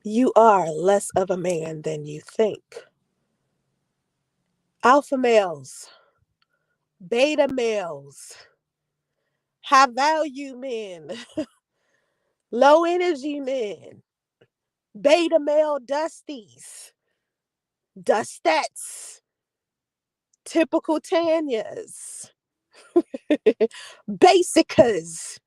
You are less of a man than you think. Alpha males, beta males, high value men, low energy men, beta male dusties, dustettes, typical Tanyas, basicas.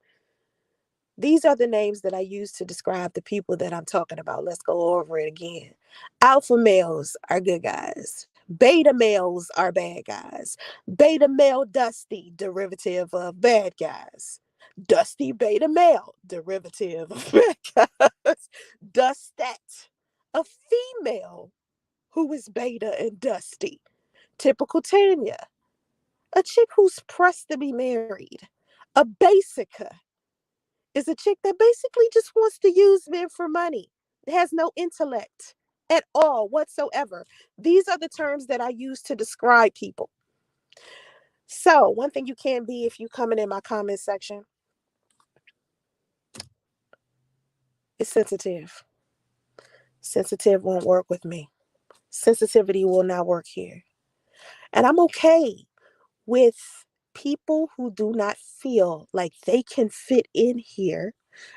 These are the names that I use to describe the people that I'm talking about. Let's go over it again. Alpha males are good guys. Beta males are bad guys. Beta male dusty, derivative of bad guys. Dusty beta male, derivative of bad guys. Dustette, a female who is beta and dusty. Typical Tanya, a chick who's pressed to be married. A basica is a chick that basically just wants to use men for money. It has no intellect at all whatsoever. These are the terms that I use to describe people. So, one thing you can't be if you coming in my comment section is sensitive. Sensitive won't work with me. Sensitivity will not work here. And I'm okay with people who do not feel like they can fit in here.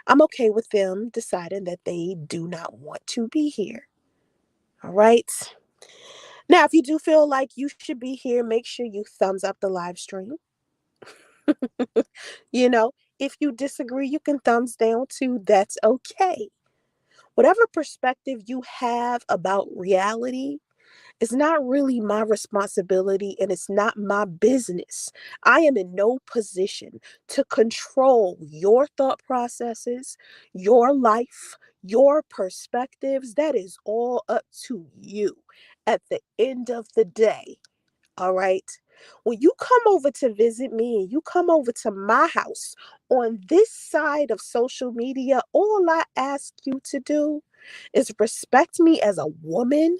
I'm okay with them deciding that they do not want to be here. All right. Now, if you do feel like you should be here, make sure you thumbs up the live stream. You know, if you disagree, you can thumbs down too. That's okay. Whatever perspective you have about reality is not really my responsibility and it's not my business. I am in no position to control your thought processes, your life, your perspectives. That is all up to you at the end of the day. All right. When you come over to visit me and you come over to my house on this side of social media, all I ask you to do is respect me as a woman,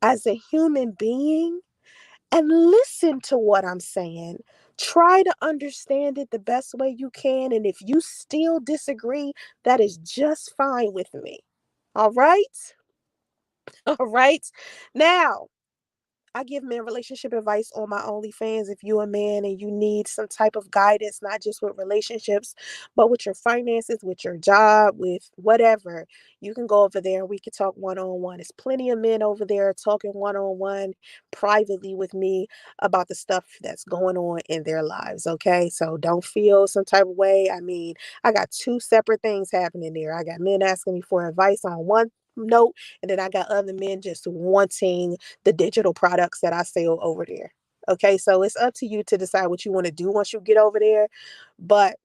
as a human being, and listen to what I'm saying. Try to understand it the best way you can. And if you still disagree, that is just fine with me. All right. All right. Now, I give men relationship advice on my OnlyFans. If you're a man and you need some type of guidance, not just with relationships, but with your finances, with your job, with whatever, you can go over there and we can talk one on one. There's plenty of men over there talking one on one privately with me about the stuff that's going on in their lives. Okay. So don't feel some type of way. I mean, I got two separate things happening there. I got men asking me for advice on one note, and then I got other men just wanting the digital products that I sell over there. Okay, so it's up to you to decide what you want to do once you get over there. But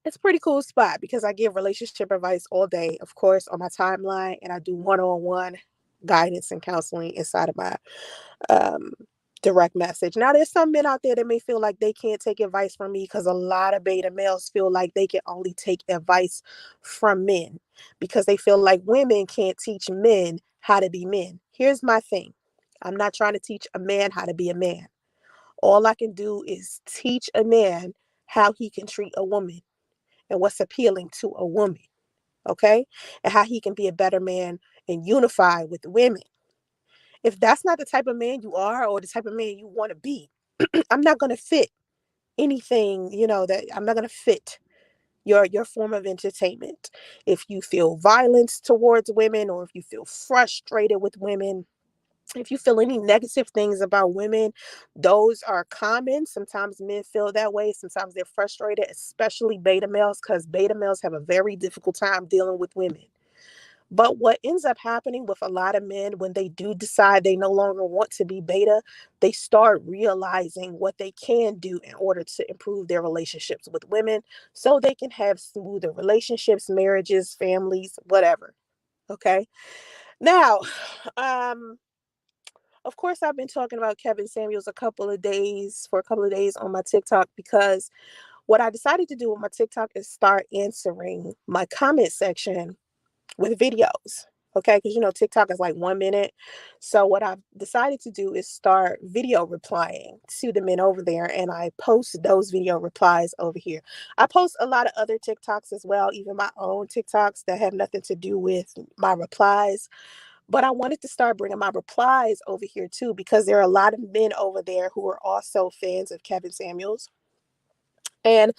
it's a pretty cool spot because I give relationship advice all day, of course, on my timeline, and I do one-on-one guidance and counseling inside of my um, direct message. Now, there's some men out there that may feel like they can't take advice from me because a lot of beta males feel like they can only take advice from men because they feel like women can't teach men how to be men. Here's my thing. I'm not trying to teach a man how to be a man. All I can do is teach a man how he can treat a woman and what's appealing to a woman, okay? And how he can be a better man and unify with women. If that's not the type of man you are or the type of man you want to be, I'm not going to fit anything, that I'm not going to fit your form of entertainment. If you feel violence towards women or if you feel frustrated with women, if you feel any negative things about women, those are common. Sometimes men feel that way. Sometimes they're frustrated, especially beta males, because beta males have a very difficult time dealing with women. But what ends up happening with a lot of men when they do decide they no longer want to be beta, they start realizing what they can do in order to improve their relationships with women so they can have smoother relationships, marriages, families, whatever. Okay. Now, um, of course, I've been talking about Kevin Samuels for a couple of days on my TikTok because what I decided to do with my TikTok is start answering my comment section with videos. Okay, because TikTok is like 1 minute. So what I've decided to do is start video replying to the men over there, and I post those video replies over here. I post a lot of other TikToks as well, even my own TikToks that have nothing to do with my replies. But I wanted to start bringing my replies over here too, because there are a lot of men over there who are also fans of Kevin Samuels. And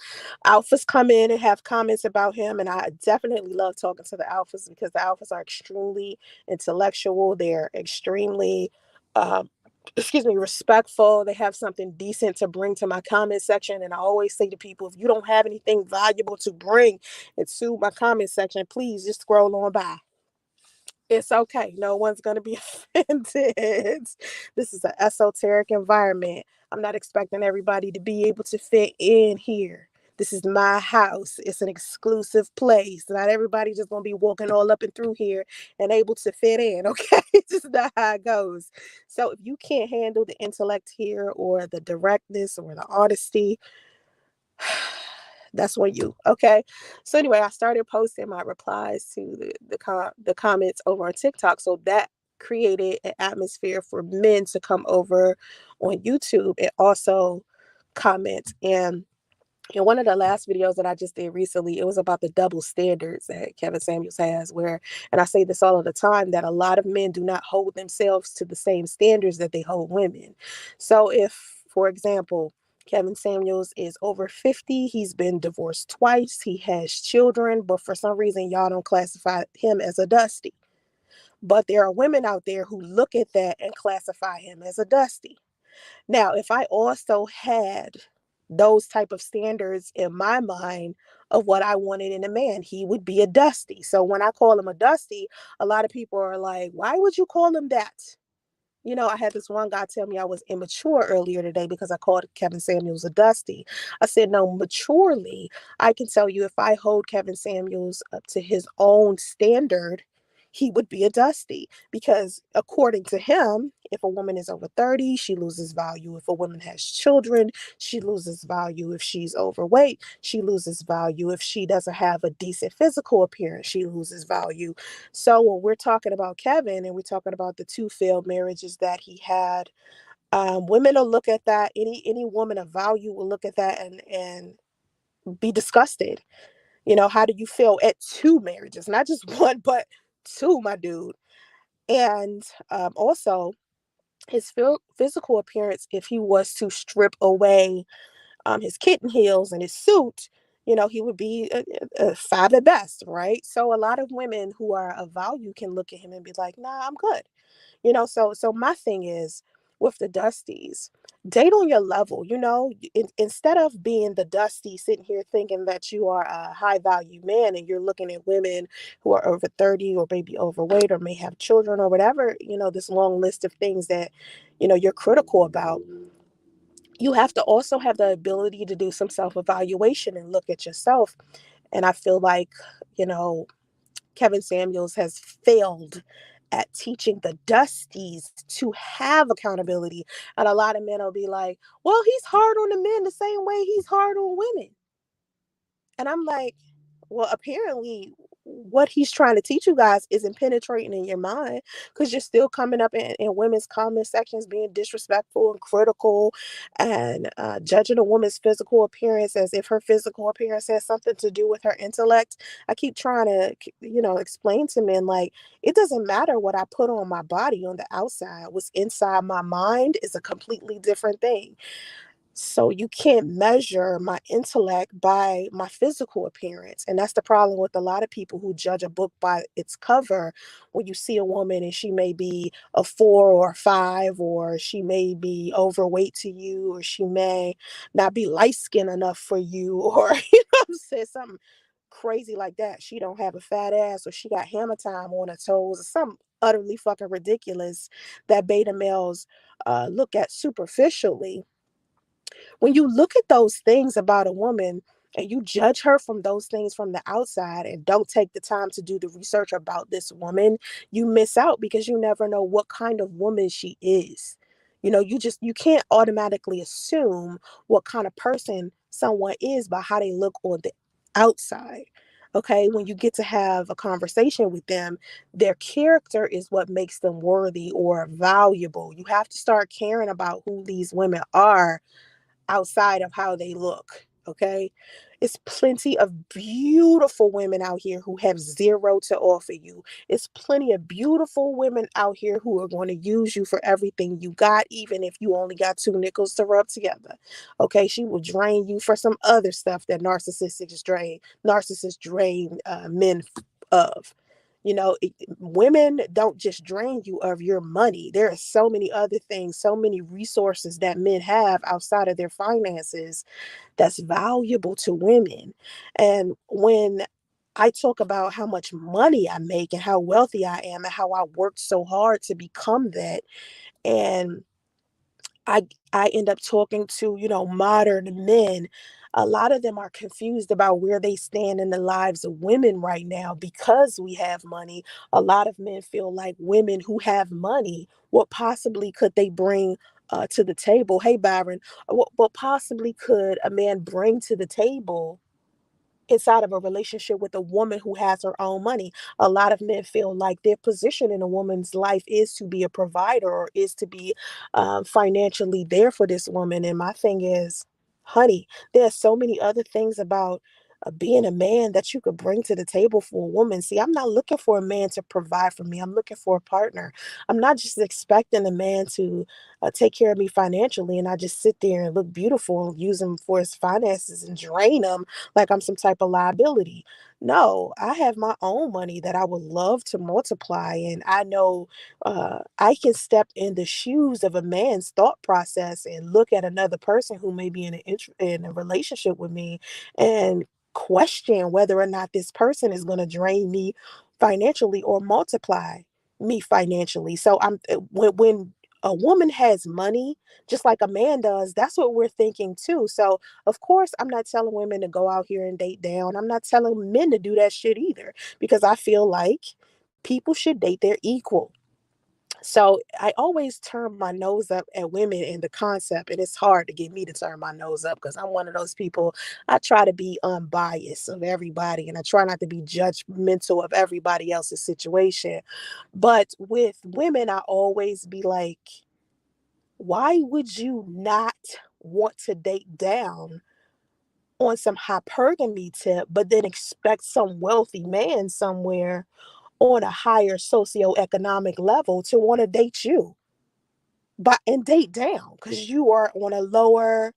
alphas come in and have comments about him. And I definitely love talking to the alphas because the alphas are extremely intellectual. They're extremely, um, excuse me, respectful. They have something decent to bring to my comment section. And I always say to people, if you don't have anything valuable to bring into my comment section, please just scroll on by. It's okay. No one's going to be offended. This is an esoteric environment. I'm not expecting everybody to be able to fit in here. This is my house. It's an exclusive place. Not everybody just going to be walking all up and through here and able to fit in. Okay. It's just not how it goes. So if you can't handle the intellect here or the directness or the honesty, that's on you. Okay. So anyway, I started posting my replies to the comments over on TikTok. So that created an atmosphere for men to come over on YouTube and also comment. And in one of the last videos that I just did recently, it was about the double standards that Kevin Samuels has, where, and I say this all of the time, that a lot of men do not hold themselves to the same standards that they hold women. So if, for example, Kevin Samuels is over 50, he's been divorced twice, he has children, but for some reason, y'all don't classify him as a dusty. But there are women out there who look at that and classify him as a dusty. Now, if I also had those type of standards in my mind of what I wanted in a man, he would be a dusty. So when I call him a dusty, a lot of people are like, why would you call him that? I had this one guy tell me I was immature earlier today because I called Kevin Samuels a dusty. I said, no, maturely, I can tell you if I hold Kevin Samuels up to his own standard, he would be a dusty because according to him, if a woman is over 30, she loses value. If a woman has children, she loses value. If she's overweight, she loses value. If she doesn't have a decent physical appearance, she loses value. So when we're talking about Kevin and we're talking about the two failed marriages that he had, women will look at that. Any woman of value will look at that and be disgusted. How do you feel at two marriages, not just one, but two, my dude? And also his physical appearance, if he was to strip away his kitten heels and his suit, he would be a five at best, right? So a lot of women who are of value can look at him and be like, nah, I'm good. So my thing is with the dusties, date on your level. Instead of being the dusty sitting here thinking that you are a high value man and you're looking at women who are over 30 or maybe overweight or may have children or whatever, this long list of things that you're critical about. You have to also have the ability to do some self-evaluation and look at yourself. And I feel like, you know, Kevin Samuels has failed at teaching the Dusties to have accountability. And a lot of men will be like, well, he's hard on the men the same way he's hard on women. And I'm like, well, apparently what he's trying to teach you guys isn't penetrating in your mind because you're still coming up in women's comment sections being disrespectful and critical and judging a woman's physical appearance as if her physical appearance has something to do with her intellect. I keep trying to, explain to men like it doesn't matter what I put on my body on the outside. What's inside my mind is a completely different thing. So you can't measure my intellect by my physical appearance. And that's the problem with a lot of people who judge a book by its cover. When you see a woman and she may be a 4 or 5, or she may be overweight to you, or she may not be light skinned enough for you, or I'm saying something crazy like that. She don't have a fat ass, or she got hammer time on her toes, or something utterly fucking ridiculous that beta males look at superficially. When you look at those things about a woman and you judge her from those things from the outside and don't take the time to do the research about this woman, you miss out because you never know what kind of woman she is. You can't automatically assume what kind of person someone is by how they look on the outside. Okay, when you get to have a conversation with them, their character is what makes them worthy or valuable. You have to start caring about who these women are outside of how they look. Okay. It's plenty of beautiful women out here who have zero to offer you. It's plenty of beautiful women out here who are going to use you for everything you got, even if you only got two nickels to rub together. Okay. She will drain you for some other stuff that narcissists drain men of. Women don't just drain you of your money. There are so many other things, so many resources that men have outside of their finances that's valuable to women. And when I talk about how much money I make and how wealthy I am and how I worked so hard to become that, and I I end up talking to, modern men. A lot of them are confused about where they stand in the lives of women right now because we have money. A lot of men feel like women who have money, what possibly could they bring to the table? Hey, Byron, what possibly could a man bring to the table inside of a relationship with a woman who has her own money? A lot of men feel like their position in a woman's life is to be a provider or is to be financially there for this woman. And my thing is, honey, there's so many other things about being a man that you could bring to the table for a woman. See, I'm not looking for a man to provide for me. I'm looking for a partner. I'm not just expecting a man to take care of me financially and I just sit there and look beautiful and use him for his finances and drain him like I'm some type of liability. No, I have my own money that I would love to multiply. And I know I can step in the shoes of a man's thought process and look at another person who may be in a relationship with me and question whether or not this person is going to drain me financially or multiply me financially. So when a woman has money, just like a man does, that's what we're thinking too. So of course, I'm not telling women to go out here and date down. I'm not telling men to do that shit either, because I feel like people should date their equal. So I always turn my nose up at women in the concept, and it's hard to get me to turn my nose up because I'm one of those people. I try to be unbiased of everybody, and I try not to be judgmental of everybody else's situation. But with women, I always be like, why would you not want to date down on some hypergamy tip, but then expect some wealthy man somewhere on a higher socioeconomic level to want to date you, but and date down because you are on a lower,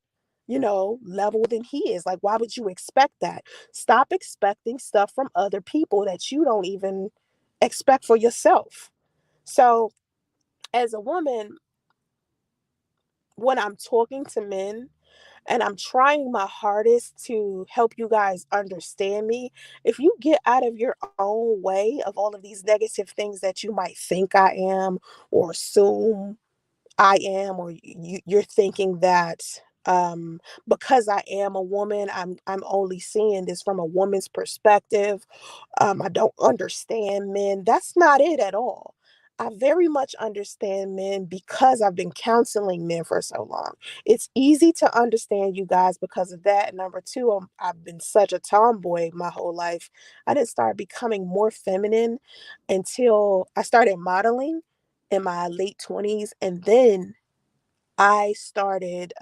level than he is? Like, why would you expect that? Stop expecting stuff from other people that you don't even expect for yourself. So, as a woman, when I'm talking to men, and I'm trying my hardest to help you guys understand me. If you get out of your own way of all of these negative things that you might think I am or assume I am, or you're thinking that because I am a woman, I'm only seeing this from a woman's perspective. I don't understand men. That's not it at all. I very much understand men because I've been counseling men for so long. It's easy to understand you guys because of that. Number two, I've been such a tomboy my whole life. I didn't start becoming more feminine until I started modeling in my late 20s. And then I started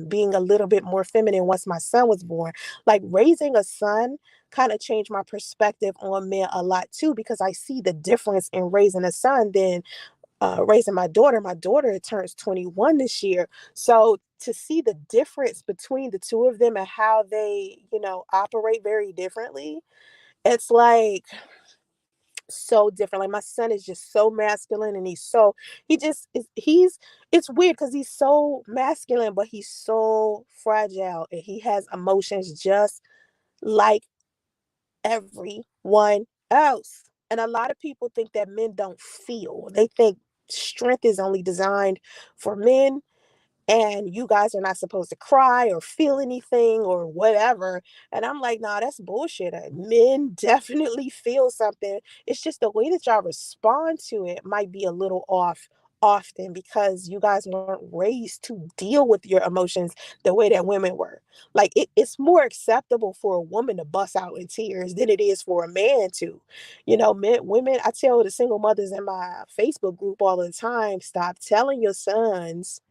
being a little bit more feminine once my son was born. Like, raising a son kind of changed my perspective on men a lot too, because I see the difference in raising a son than raising my daughter. My daughter turns 21 this year. So to see the difference between the two of them and how they, operate very differently, it's like so different. Like, my son is just so masculine, and he just is it's weird because he's so masculine, but he's so fragile, and he has emotions just like everyone else. And a lot of people think that men don't feel. They think strength is only designed for men, and you guys are not supposed to cry or feel anything or whatever. And I'm like, nah, that's bullshit. Men definitely feel something. It's just the way that y'all respond to it might be a little off often because you guys weren't raised to deal with your emotions the way that women were. Like it's more acceptable for a woman to bust out in tears than it is for a man to. Women, I tell the single mothers in my Facebook group all the time, stop telling your sons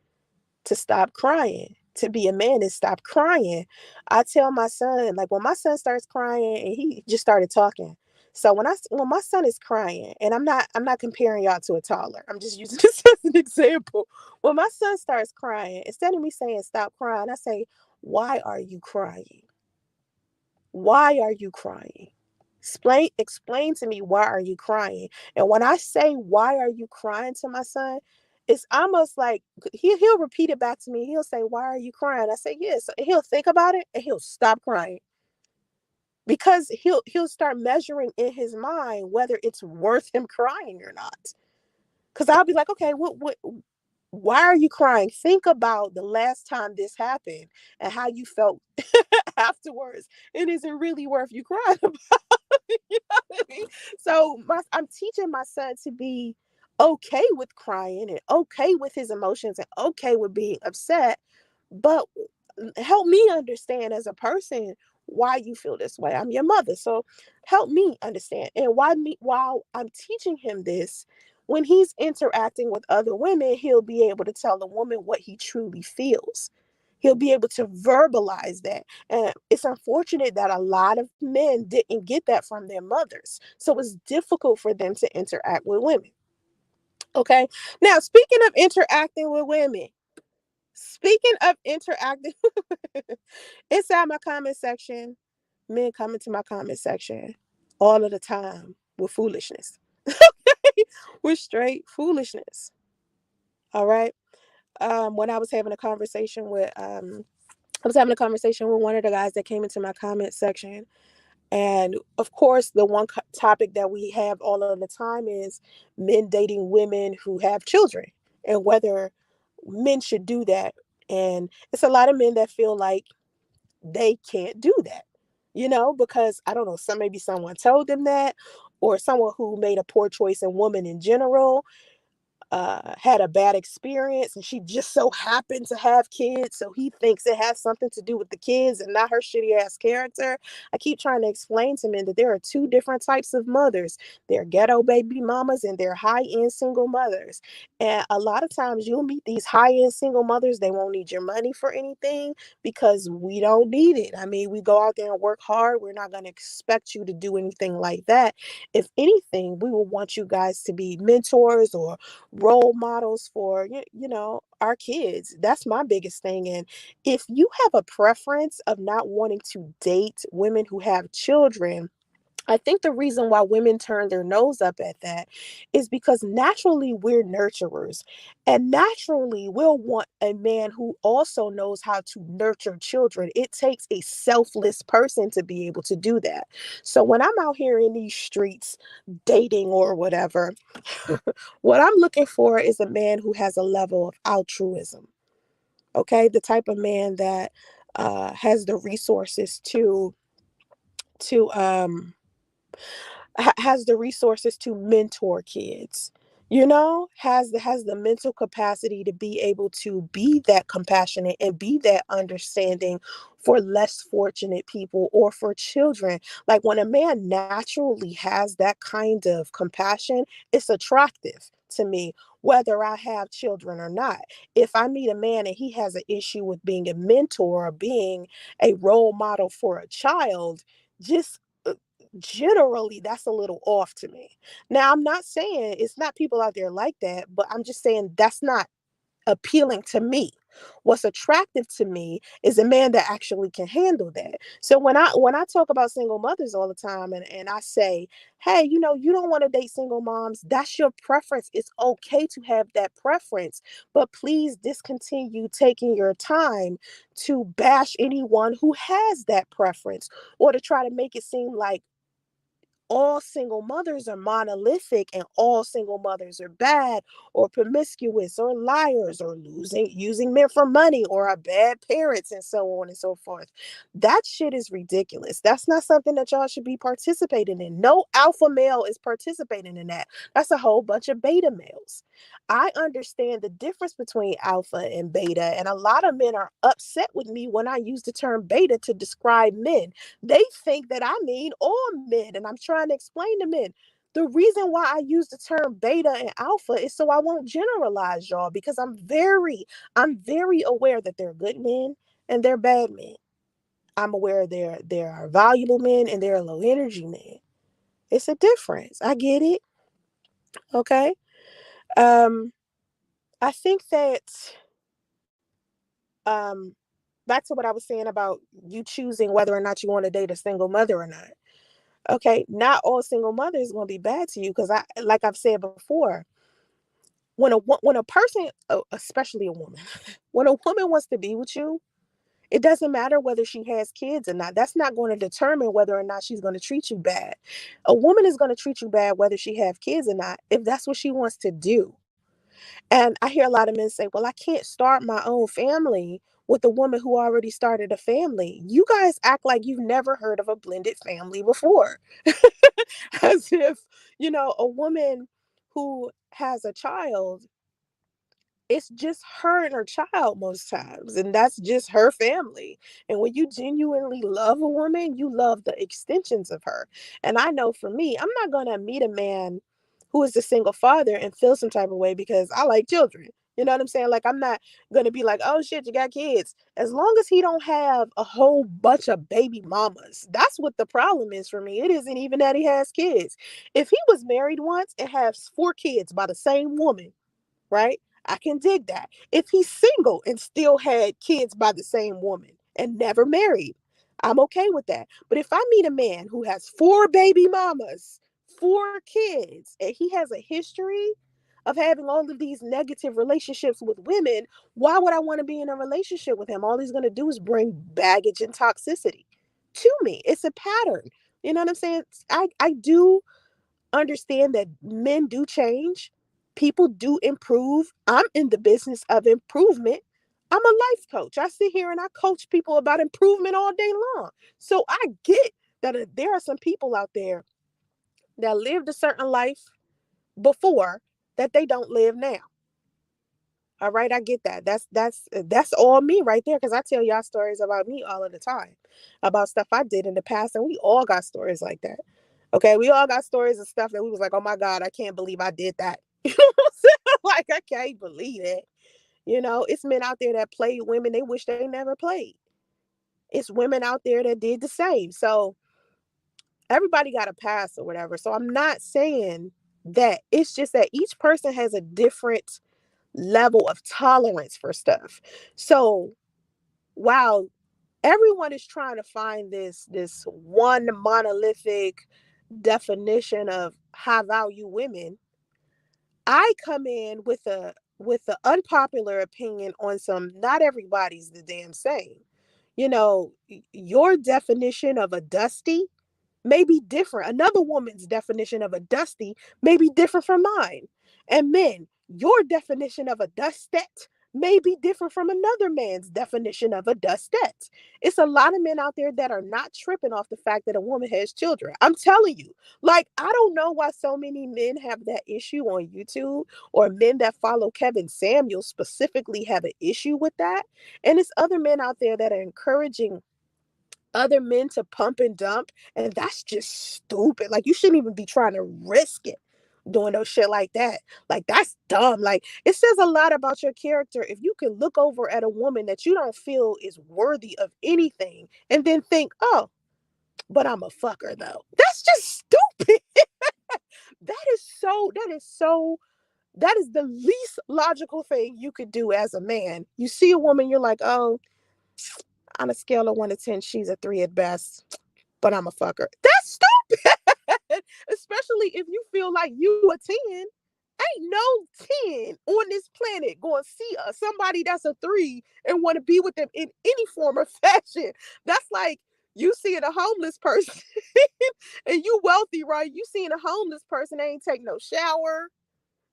to stop crying. To be a man is stop crying. I tell my son, like when my son starts crying and he just started talking. So when my son is crying, and I'm not comparing y'all to a toddler. I'm just using this as an example. When my son starts crying, instead of me saying stop crying, I say, "Why are you crying? Why are you crying? Explain to me, why are you crying?" And when I say why are you crying to my son, it's almost like he'll repeat it back to me. He'll say, "Why are you crying?" I say, "Yes." He'll think about it and he'll stop crying because he'll start measuring in his mind whether it's worth him crying or not. Because I'll be like, "Okay, what why are you crying? Think about the last time this happened and how you felt afterwards. And is it really worth you crying about?" You know what I mean? So I'm teaching my son to be okay with crying and okay with his emotions and okay with being upset, but help me understand as a person why you feel this way. I'm your mother, so help me understand. And while I'm teaching him this, when he's interacting with other women, he'll be able to tell a woman what he truly feels. He'll be able to verbalize that. And it's unfortunate that a lot of men didn't get that from their mothers. So it's difficult for them to interact with women. Okay. Now, speaking of interacting inside my comment section, men come into my comment section all of the time with foolishness. With straight foolishness. All right. When I was having a conversation with one of the guys that came into my comment section. And of course, the one topic that we have all of the time is men dating women who have children and whether men should do that. And it's a lot of men that feel like they can't do that, because I don't know, maybe someone told them that, or someone who made a poor choice in women in general had a bad experience and she just so happened to have kids. So he thinks it has something to do with the kids and not her shitty ass character. I keep trying to explain to men that there are two different types of mothers. They're ghetto baby mamas and they're high end single mothers. And a lot of times you'll meet these high end single mothers. They won't need your money for anything because we don't need it. I mean, we go out there and work hard. We're not going to expect you to do anything like that. If anything, we will want you guys to be mentors or role models for our kids. That's my biggest thing. And if you have a preference of not wanting to date women who have children, I think the reason why women turn their nose up at that is because naturally we're nurturers. And naturally we'll want a man who also knows how to nurture children. It takes a selfless person to be able to do that. So when I'm out here in these streets dating or whatever, what I'm looking for is a man who has a level of altruism. Okay, the type of man that has the resources to has the resources to mentor kids, has the mental capacity to be able to be that compassionate and be that understanding for less fortunate people or for children. Like when a man naturally has that kind of compassion, it's attractive to me whether I have children or not. If I meet a man and he has an issue with being a mentor or being a role model for a child, just generally that's a little off to me. Now, I'm not saying it's not people out there like that, but I'm just saying that's not appealing to me. What's attractive to me is a man that actually can handle that. So when I talk about single mothers all the time and I say, hey, you don't want to date single moms, that's your preference. It's okay to have that preference, but please discontinue taking your time to bash anyone who has that preference or to try to make it seem like all single mothers are monolithic and all single mothers are bad or promiscuous or liars or using men for money or are bad parents and so on and so forth. That shit is ridiculous. That's not something that y'all should be participating in. No alpha male is participating in that. That's a whole bunch of beta males. I understand the difference between alpha and beta, and a lot of men are upset with me when I use the term beta to describe men. They think that I mean all men, and I'm trying to explain to men. The reason why I use the term beta and alpha is so I won't generalize y'all, because I'm very aware that they're good men and they're bad men. I'm aware there are valuable men and there are low energy men. It's a difference. I get it. Okay. Um, I think that um back to what I was saying about you choosing whether or not you want to date a single mother or not. Okay, not all single mothers going to be bad to you, because like I've said before, when a person, especially a woman, when a woman wants to be with you, it doesn't matter whether she has kids or not. That's not going to determine whether or not she's going to treat you bad. A woman is going to treat you bad whether she have kids or not, if that's what she wants to do. And I hear a lot of men say, well, I can't start my own family with a woman who already started a family. You guys act like you've never heard of a blended family before. As if, a woman who has a child, it's just her and her child most times, and that's just her family. And when you genuinely love a woman, you love the extensions of her. And I know for me, I'm not going to meet a man who is a single father and feel some type of way because I like children. You know what I'm saying? Like, I'm not going to be like, oh shit, you got kids. As long as he don't have a whole bunch of baby mamas. That's what the problem is for me. It isn't even that he has kids. If he was married once and has 4 kids by the same woman, right? I can dig that. If he's single and still had kids by the same woman and never married, I'm okay with that. But if I meet a man who has 4 baby mamas, 4 kids, and he has a history of having all of these negative relationships with women, why would I want to be in a relationship with him? All he's going to do is bring baggage and toxicity to me. It's a pattern. You know what I'm saying? I do understand that men do change, people do improve. I'm in the business of improvement. I'm a life coach. I sit here and I coach people about improvement all day long. So I get that there are some people out there that lived a certain life before that they don't live now. All right, I get that. That's all me right there, because I tell y'all stories about me all of the time, about stuff I did in the past, and we all got stories like that. Okay, we all got stories of stuff that we was like, oh my God, I can't believe I did that. You know what I'm saying? Like, I can't believe it. It's men out there that played women they wish they never played. It's women out there that did the same. So everybody got a pass or whatever. So I'm not saying that. It's just that each person has a different level of tolerance for stuff. So while everyone is trying to find this one monolithic definition of high value women, I come in with a unpopular opinion on some. Not everybody's the damn same. Your definition of a dusty may be different. Another woman's definition of a dusty may be different from mine. And men, your definition of a dustette may be different from another man's definition of a dustette. It's a lot of men out there that are not tripping off the fact that a woman has children. I'm telling you, like, I don't know why so many men have that issue on YouTube, or men that follow Kevin Samuels specifically have an issue with that. And it's other men out there that are encouraging other men to pump and dump, and that's just stupid. Like, you shouldn't even be trying to risk it doing no shit like that. Like, that's dumb. Like, it says a lot about your character if you can look over at a woman that you don't feel is worthy of anything and then think, oh, but I'm a fucker though. That's just stupid. That is the least logical thing you could do as a man. You see a woman, you're like, oh, on a scale of 1 to 10, she's a 3 at best, but I'm a fucker. That's stupid. Especially if you feel like you a 10. Ain't no 10 on this planet going to see somebody that's a 3 and want to be with them in any form or fashion. That's like you seeing a homeless person and you healthy, right? You seen a homeless person, they ain't take no shower.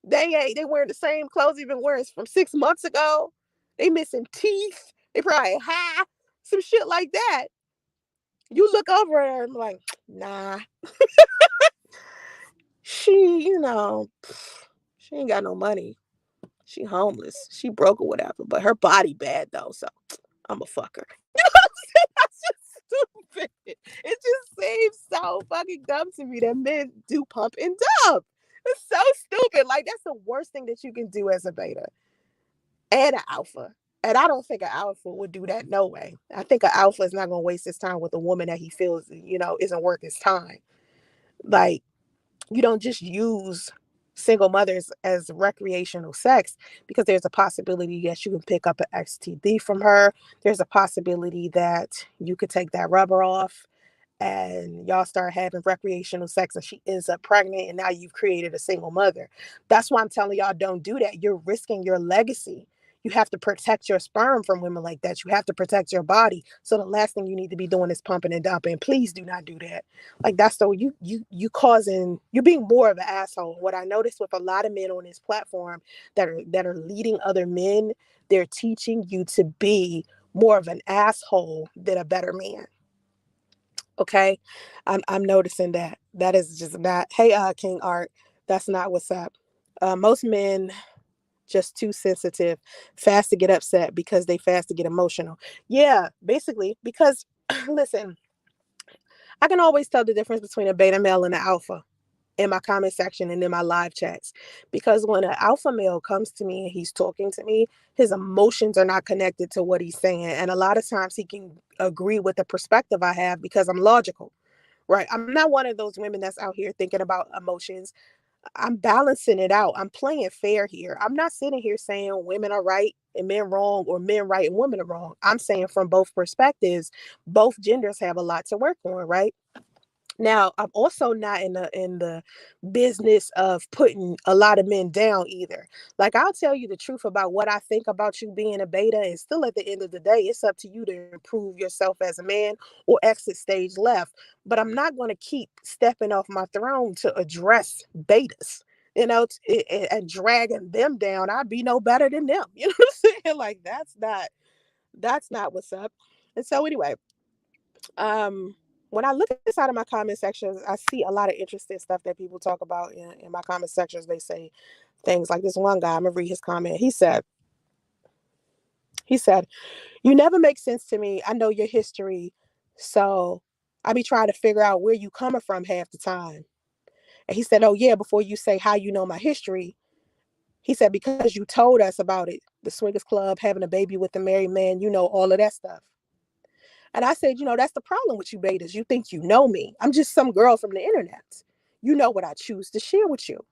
They wearing the same clothes they've been wearing from 6 months ago. They missing teeth. They probably high. Some shit like that. You look over at her and be like, nah, she, she ain't got no money. She homeless. She broke or whatever, but her body bad though, so I'm a fucker. You know what I'm saying? That's just stupid. It just seems so fucking dumb to me that men do pump and dump. It's so stupid. Like, that's the worst thing that you can do as a beta and an alpha. And I don't think an alpha would do that no way. I think an alpha is not going to waste his time with a woman that he feels, isn't worth his time. Like, you don't just use single mothers as recreational sex, because there's a possibility that you can pick up an STD from her. There's a possibility that you could take that rubber off and y'all start having recreational sex and she ends up pregnant, and now you've created a single mother. That's why I'm telling y'all, don't do that. You're risking your legacy. You have to protect your sperm from women like that. You have to protect your body. So the last thing you need to be doing is pumping and dumping. Please do not do that. Like, that's the you're being more of an asshole. What I noticed with a lot of men on this platform that are leading other men, they're teaching you to be more of an asshole than a better man. Okay, I'm noticing that is just not. Hey, King Art, that's not what's up. Most men just too sensitive, fast to get upset because they fast to get emotional. Yeah, basically, because listen, I can always tell the difference between a beta male and an alpha in my comment section and in my live chats, because when an alpha male comes to me and he's talking to me, his emotions are not connected to what he's saying, and a lot of times he can agree with the perspective I have because I'm logical. Right. I'm not one of those women that's out here thinking about emotions. I'm balancing it out. I'm playing fair here. I'm not sitting here saying women are right and men wrong, or men right and women are wrong. I'm saying from both perspectives, both genders have a lot to work on, right? Now, I'm also not in the business of putting a lot of men down either. Like, I'll tell you the truth about what I think about you being a beta, and still at the end of the day, it's up to you to improve yourself as a man or exit stage left. But I'm not going to keep stepping off my throne to address betas, and dragging them down. I'd be no better than them. You know what I'm saying? Like, that's not what's up. And so anyway, when I look inside of my comment sections, I see a lot of interesting stuff that people talk about in my comment sections. They say things like, this one guy, I'm gonna read his comment. He said, you never make sense to me. I know your history. So I be trying to figure out where you coming from half the time. And he said, oh yeah, before you say how you know my history, he said, because you told us about it. The swingers club, having a baby with a married man, all of that stuff. And I said, that's the problem with you betas. You think you know me. I'm just some girl from the internet. You know what I choose to share with you.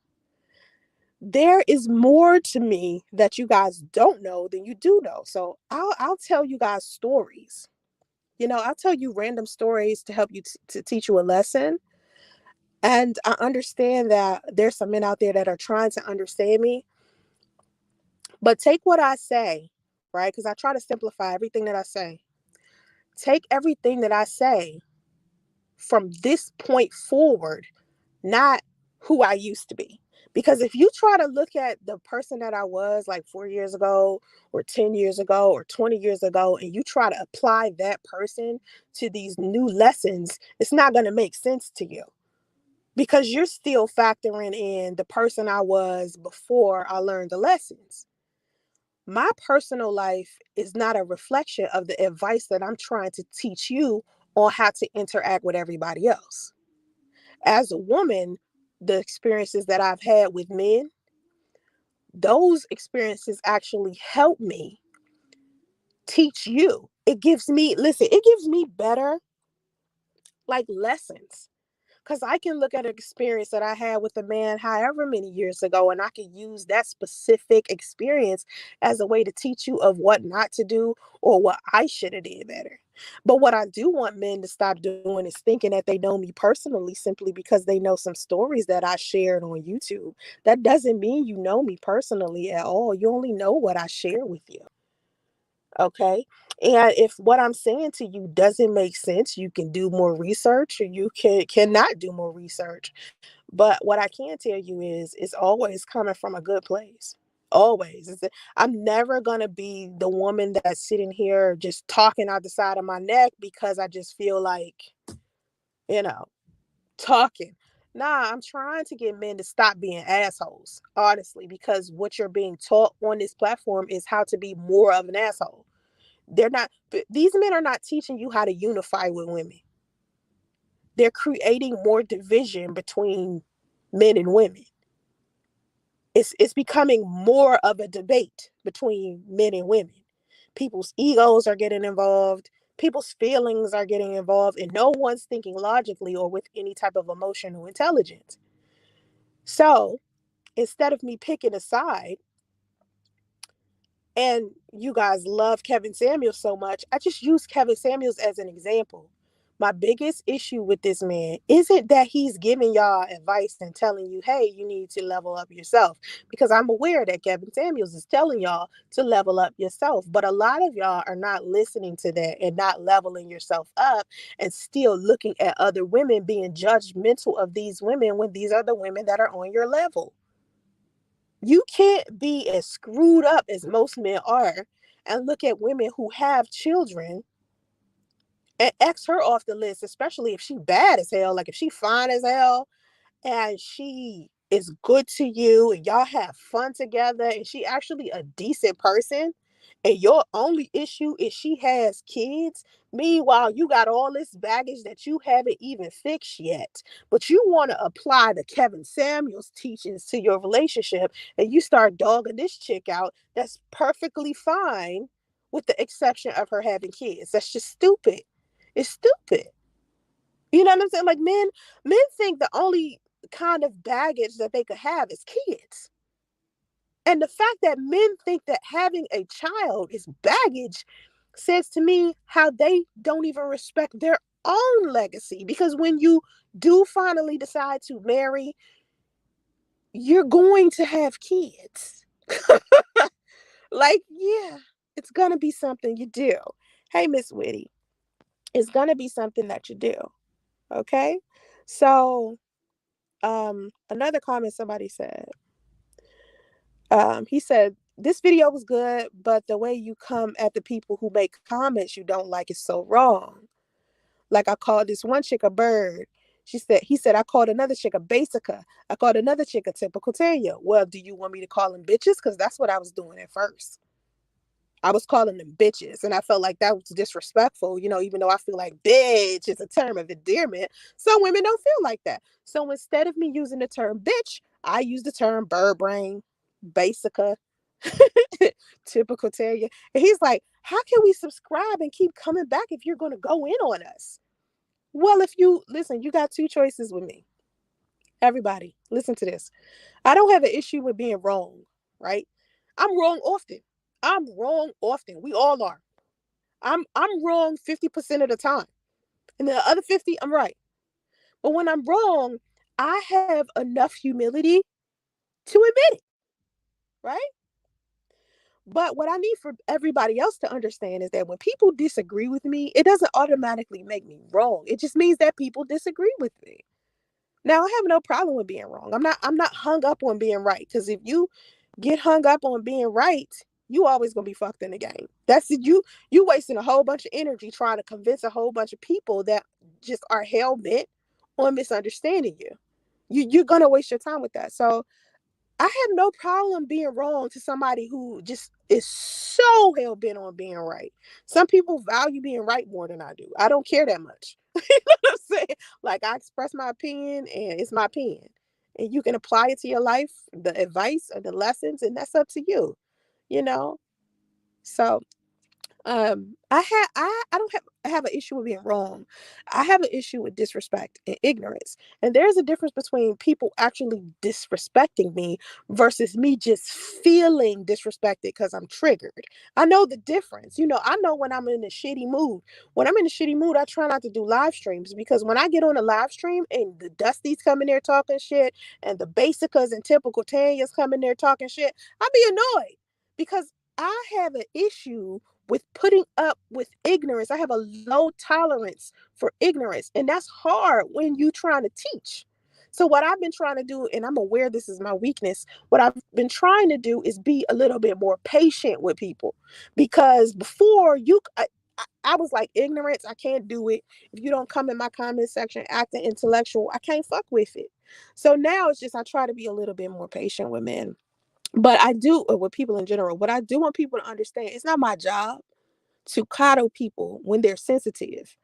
There is more to me that you guys don't know than you do know. So I'll tell you guys stories. I'll tell you random stories to help you to teach you a lesson. And I understand that there's some men out there that are trying to understand me. But take what I say, right? Because I try to simplify everything that I say. Take everything that I say from this point forward, not who I used to be. Because if you try to look at the person that I was like 4 years ago, or 10 years ago, or 20 years ago, and you try to apply that person to these new lessons, it's not going to make sense to you, because you're still factoring in the person I was before I learned the lessons. My personal life is not a reflection of the advice that I'm trying to teach you on how to interact with everybody else. As a woman, the experiences that I've had with men, those experiences actually help me teach you. It gives me better, like, lessons. Because I can look at an experience that I had with a man however many years ago, and I can use that specific experience as a way to teach you of what not to do, or what I should have did better. But what I do want men to stop doing is thinking that they know me personally simply because they know some stories that I shared on YouTube. That doesn't mean you know me personally at all. You only know what I share with you. Okay. And if what I'm saying to you doesn't make sense, you can do more research, or you cannot do more research. But what I can tell you is it's always coming from a good place. Always. I'm never going to be the woman that's sitting here just talking out the side of my neck because I just feel like, you know, talking. Nah, I'm trying to get men to stop being assholes, honestly, because what you're being taught on this platform is how to be more of an asshole. These men are not teaching you how to unify with women. They're creating more division between men and women. It's becoming more of a debate between men and women. People's egos are getting involved, people's feelings are getting involved, and no one's thinking logically or with any type of emotional intelligence. So instead of me picking a side, and you guys love Kevin Samuels so much, I just use Kevin Samuels as an example. My biggest issue with this man isn't that he's giving y'all advice and telling you, hey, you need to level up yourself. Because I'm aware that Kevin Samuels is telling y'all to level up yourself. But a lot of y'all are not listening to that and not leveling yourself up, and still looking at other women, being judgmental of these women when these are the women that are on your level. You can't be as screwed up as most men are and look at women who have children and X her off the list, especially if she bad as hell. Like if she fine as hell and she is good to you and y'all have fun together and she actually a decent person, and your only issue is she has kids. Meanwhile, you got all this baggage that you haven't even fixed yet, but you want to apply the Kevin Samuels teachings to your relationship, and you start dogging this chick out that's perfectly fine, with the exception of her having kids. That's just stupid. It's stupid. You know what I'm saying? Like men think the only kind of baggage that they could have is kids. And the fact that men think that having a child is baggage says to me how they don't even respect their own legacy. Because when you do finally decide to marry, you're going to have kids. Like, yeah, it's going to be something you do. Hey, Miss Whitty, it's going to be something that you do. Okay. So, another comment somebody said, he said, this video was good, but the way you come at the people who make comments you don't like is so wrong. Like I called this one chick a bird. He said, I called another chick a basica. I called another chick a typical Tanya. Well, do you want me to call them bitches? Because that's what I was doing at first. I was calling them bitches, and I felt like that was disrespectful, even though I feel like bitch is a term of endearment. Some women don't feel like that. So instead of me using the term bitch, I use the term bird brain, basica, typical Tanya. And he's like, how can we subscribe and keep coming back if you're going to go in on us? Well, if you listen, you got two choices with me. Everybody, listen to this. I don't have an issue with being wrong, right? I'm wrong often. I'm wrong often. We all are. I'm wrong 50% of the time. And the other 50, I'm right. But when I'm wrong, I have enough humility to admit it, right? But what I need for everybody else to understand is that when people disagree with me, it doesn't automatically make me wrong. It just means that people disagree with me. Now, I have no problem with being wrong. I'm not hung up on being right, because if you get hung up on being right, you always going to be fucked in the game. That's it. You wasting a whole bunch of energy trying to convince a whole bunch of people that just are hell bent on misunderstanding you. You're going to waste your time with that. So, I have no problem being wrong to somebody who just is so hell bent on being right. Some people value being right more than I do. I don't care that much. You know what I'm saying? Like, I express my opinion and it's my opinion. And you can apply it to your life, the advice or the lessons, and that's up to you, you know? So I don't have an issue with being wrong. I have an issue with disrespect and ignorance. And there's a difference between people actually disrespecting me versus me just feeling disrespected because I'm triggered. I know the difference. I know when I'm in a shitty mood. When I'm in a shitty mood, I try not to do live streams, because when I get on a live stream and the Dusties come in there talking shit and the Basicas and typical Tanyas come in there talking shit, I be annoyed because I have an issue with putting up with ignorance. I have a low tolerance for ignorance. And that's hard when you're trying to teach. So what I've been trying to do, and I'm aware this is my weakness, what I've been trying to do is be a little bit more patient with people. Because before I was like, ignorance, I can't do it. If you don't come in my comment section acting intellectual, I can't fuck with it. So now it's just I try to be a little bit more patient with men. But I do, with people in general, what I do want people to understand, it's not my job to coddle people when they're sensitive.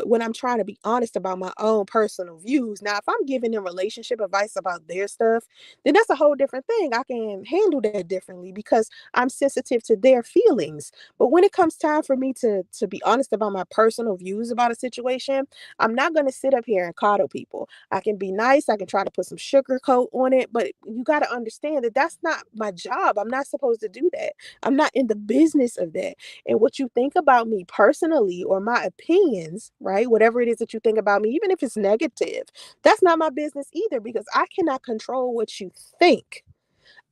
When I'm trying to be honest about my own personal views. Now, if I'm giving them relationship advice about their stuff, then that's a whole different thing. I can handle that differently because I'm sensitive to their feelings. But when it comes time for me to be honest about my personal views about a situation, I'm not going to sit up here and coddle people. I can be nice. I can try to put some sugar coat on it, but you got to understand that that's not my job. I'm not supposed to do that. I'm not in the business of that. And what you think about me personally or my opinions, right? Whatever it is that you think about me, even if it's negative, that's not my business either because I cannot control what you think.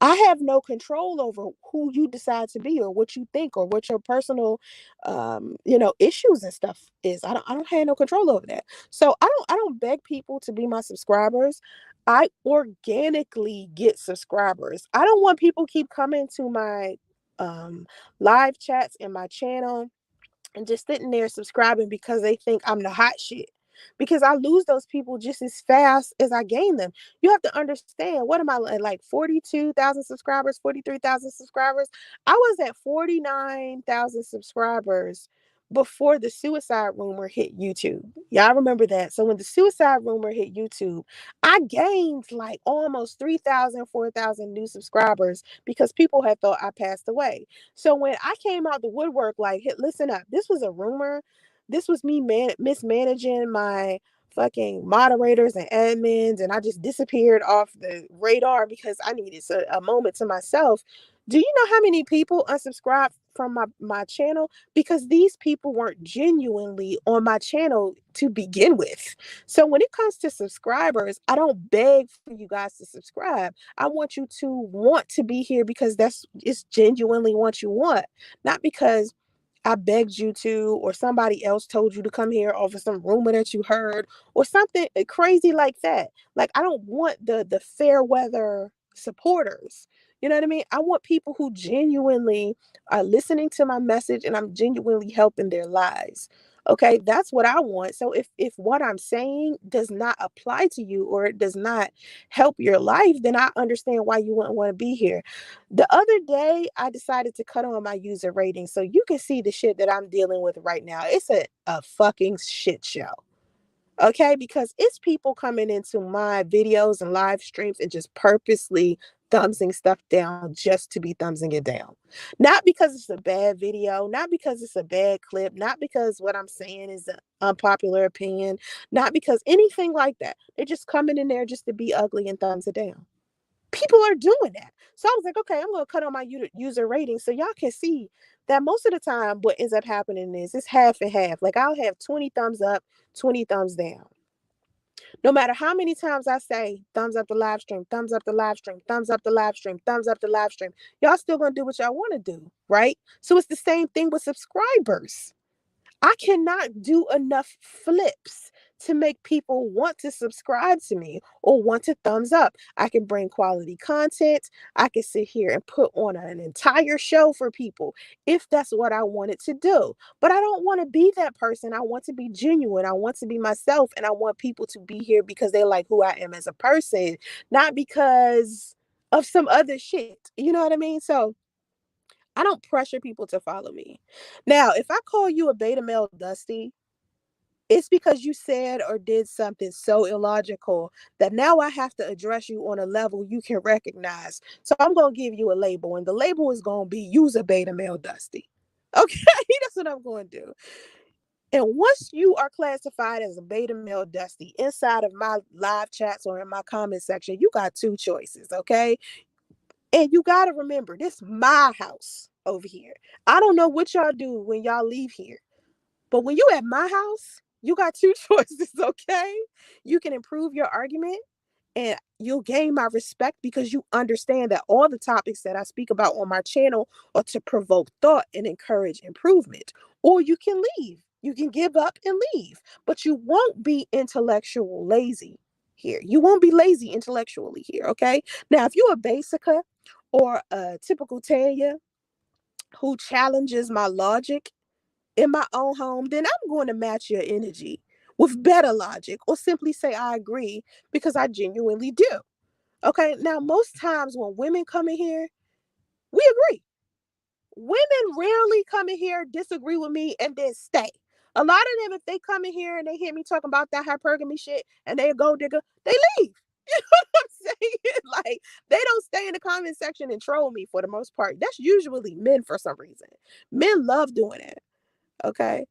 I have no control over who you decide to be or what you think or what your personal issues and stuff is. I don't have no control over that. So I don't beg people to be my subscribers. I organically get subscribers. I don't want people keep coming to my um live chats in my channel and just sitting there subscribing because they think I'm the hot shit. Because I lose those people just as fast as I gain them. You have to understand, what am I like 42,000 subscribers, 43,000 subscribers? I was at 49,000 subscribers before the suicide rumor hit YouTube. Y'all remember that? So when the suicide rumor hit YouTube, I gained like almost 3,000, 4,000 new subscribers because people had thought I passed away. So when I came out the woodwork, like, hey, listen up, this was a rumor. This was me mismanaging my fucking moderators and admins, and I just disappeared off the radar because I needed a moment to myself. Do you know how many people unsubscribed from my channel? Because these people weren't genuinely on my channel to begin with. So when it comes to subscribers, I don't beg for you guys to subscribe. I want you to want to be here because it's genuinely what you want, not because I begged you to, or somebody else told you to come here over some rumor that you heard, or something crazy like that. Like, I don't want the fair weather supporters. You know what I mean? I want people who genuinely are listening to my message and I'm genuinely helping their lives. Okay, that's what I want. So if what I'm saying does not apply to you or it does not help your life, then I understand why you wouldn't want to be here. The other day, I decided to cut on my user rating so you can see the shit that I'm dealing with right now. It's a fucking shit show. Okay, because it's people coming into my videos and live streams and just purposely thumbsing stuff down just to be thumbsing it down. Not because it's a bad video, not because it's a bad clip, not because what I'm saying is an unpopular opinion, not because anything like that. They're just coming in there just to be ugly and thumbs it down. People are doing that. So I was like, okay, I'm going to cut on my user rating so y'all can see that most of the time what ends up happening is it's half and half. Like, I'll have 20 thumbs up, 20 thumbs down. No matter how many times I say thumbs up the live stream, thumbs up the live stream, thumbs up the live stream, thumbs up the live stream, y'all still going to do what y'all want to do, right? So it's the same thing with subscribers. I cannot do enough flips to make people want to subscribe to me or want to thumbs up. I can bring quality content. I can sit here and put on an entire show for people if that's what I wanted to do. But I don't want to be that person. I want to be genuine. I want to be myself. And I want people to be here because they like who I am as a person, not because of some other shit. You know what I mean? So I don't pressure people to follow me. Now, if I call you a beta male Dusty, it's because you said or did something so illogical that now I have to address you on a level you can recognize. So I'm going to give you a label, and the label is going to be use a beta male Dusty. Okay, that's what I'm going to do. And once you are classified as a beta male Dusty inside of my live chats or in my comment section, you got two choices, okay? And you got to remember, this is my house over here. I don't know what y'all do when y'all leave here. But when you at my house, you got two choices, okay? You can improve your argument And you'll gain my respect because you understand that all the topics that I speak about on my channel are to provoke thought and encourage improvement. Or you can leave. You can give up and leave, but you won't be intellectual lazy here. You won't be lazy intellectually here, okay? Now, if you're a basica or a typical Tanya who challenges my logic in my own home, then I'm going to match your energy with better logic or simply say I agree because I genuinely do. Okay, now most times when women come in here, we agree. Women rarely come in here, disagree with me, and then stay. A lot of them, if they come in here and they hear me talking about that hypergamy shit and they a gold digger, they leave. You know what I'm saying? Like, they don't stay in the comment section and troll me for the most part. That's usually men for some reason. Men love doing it. Okay.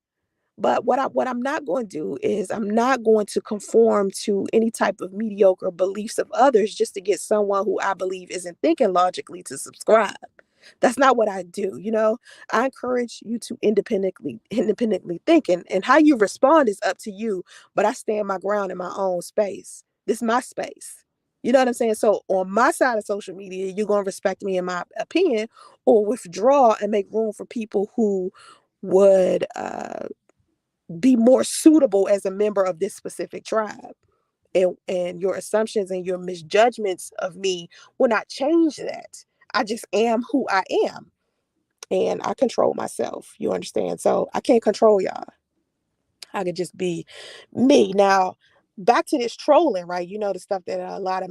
But what I'm not going to do is I'm not going to conform to any type of mediocre beliefs of others just to get someone who I believe isn't thinking logically to subscribe. That's not what I do, you know. I encourage you to independently think, and how you respond is up to you, but I stand my ground in my own space. This is my space. You know what I'm saying? So on my side of social media, you're going to respect me in my opinion or withdraw and make room for people who would be more suitable as a member of this specific tribe. And your assumptions and your misjudgments of me will not change that. I just am who I am. And I control myself. You understand? So I can't control y'all. I could just be me. Now, back to this trolling, right? You know, the stuff that a lot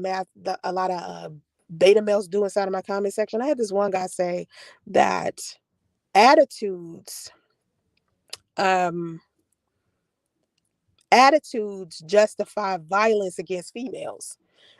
of beta males do inside of my comment section. I had this one guy say that attitudes, um, attitudes justify violence against females.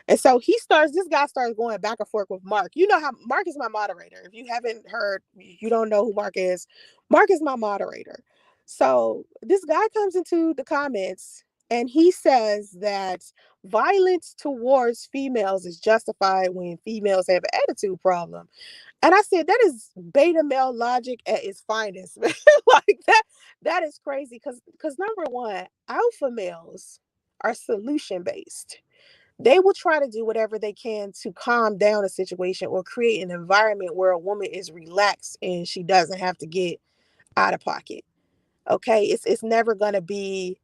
And so this guy starts going back and forth with Mark. You know how Mark is my moderator. If you haven't heard, you don't know who Mark is. Mark is my moderator. So this guy comes into the comments and he says that violence towards females is justified when females have an attitude problem. And I said, that is beta male logic at its finest. Like that is crazy. Because number one, alpha males are solution based. They will try to do whatever they can to calm down a situation or create an environment where a woman is relaxed and she doesn't have to get out of pocket. Okay. It's never gonna be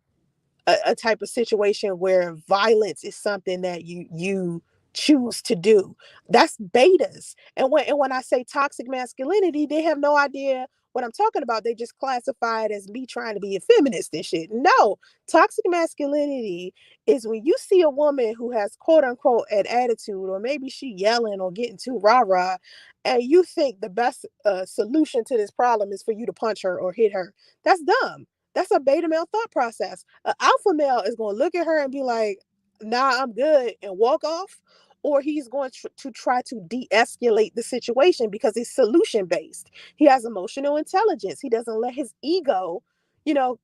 a type of situation where violence is something that you choose to do. That's betas. And when I say toxic masculinity, they have no idea what I'm talking about. They just classify it as me trying to be a feminist and shit. No, toxic masculinity is when you see a woman who has quote unquote an attitude, or maybe she yelling or getting too rah-rah, and you think the best solution to this problem is for you to punch her or hit her. That's dumb. That's a beta male thought process. An alpha male is going to look at her and be like, nah, I'm good, and walk off. Or he's going to try to de escalate the situation because it's solution based. He has emotional intelligence. He doesn't let his ego, you know,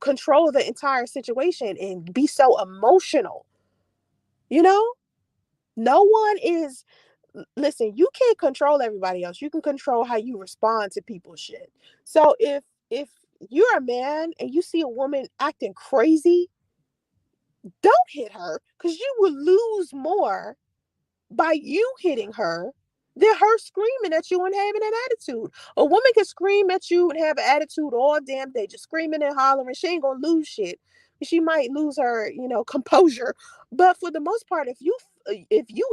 control the entire situation and be so emotional. You know, no one is, listen, you can't control everybody else. You can control how you respond to people's shit. So if you're a man and you see a woman acting crazy, don't hit her, because you will lose more by you hitting her than her screaming at you and having an attitude. A woman can scream at you and have an attitude all damn day, just screaming and hollering. She ain't gonna lose shit. She might lose her, composure. But for the most part, if you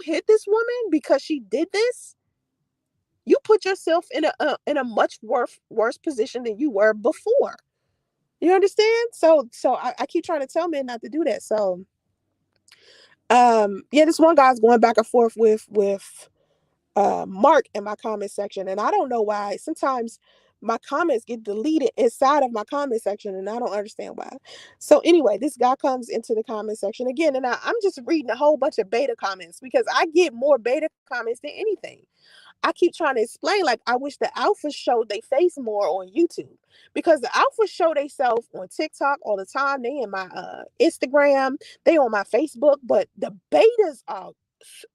hit this woman because she did this, you put yourself in a much worse position than you were before. You understand? So I keep trying to tell men not to do that. So yeah, this one guy's going back and forth with Mark in my comment section, and I don't know why. Sometimes my comments get deleted inside of my comment section, and I don't understand why. So anyway, this guy comes into the comment section again, and I'm just reading a whole bunch of beta comments because I get more beta comments than anything. I keep trying to explain, like, I wish the alphas showed they face more on YouTube, because the alphas show themselves on TikTok all the time. They in my Instagram, they on my Facebook, but the betas are,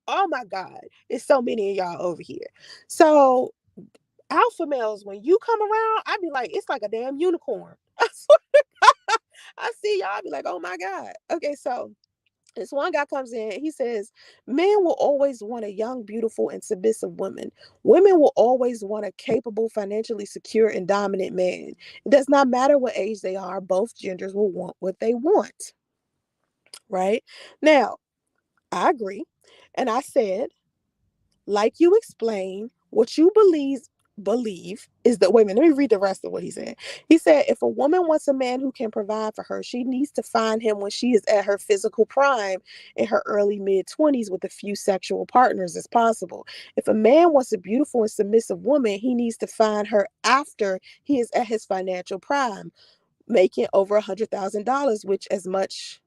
oh my God, it's so many of y'all over here. So alpha males, when you come around, I be like, it's like a damn unicorn. I swear to God, I see y'all, I be like, oh my God. Okay, so This one guy comes in, he says, men will always want a young, beautiful, and submissive woman. Women will always want a capable, financially secure, and dominant man. It does not matter what age they are, both genders will want what they want, right? Now, I agree. And I said, like you explained, what you believe is that, wait a minute, let me read the rest of what he said. He said, if a woman wants a man who can provide for her, she needs to find him when she is at her physical prime in her early mid 20s with a few sexual partners as possible. If a man wants a beautiful and submissive woman, he needs to find her after he is at his financial prime, making over $100,000, which as much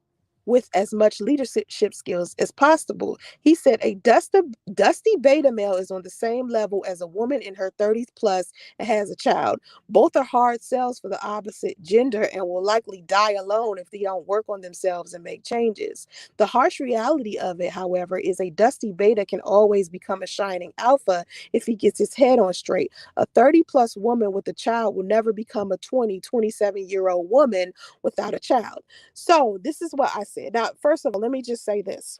with as much leadership skills as possible. He said a dusty beta male is on the same level as a woman in her 30s plus and has a child. Both are hard sells for the opposite gender and will likely die alone if they don't work on themselves and make changes. The harsh reality of it, however, is a dusty beta can always become a shining alpha if he gets his head on straight. A 30 plus woman with a child will never become a 27-year-old woman without a child. So this is what I said. Now, first of all, let me just say this.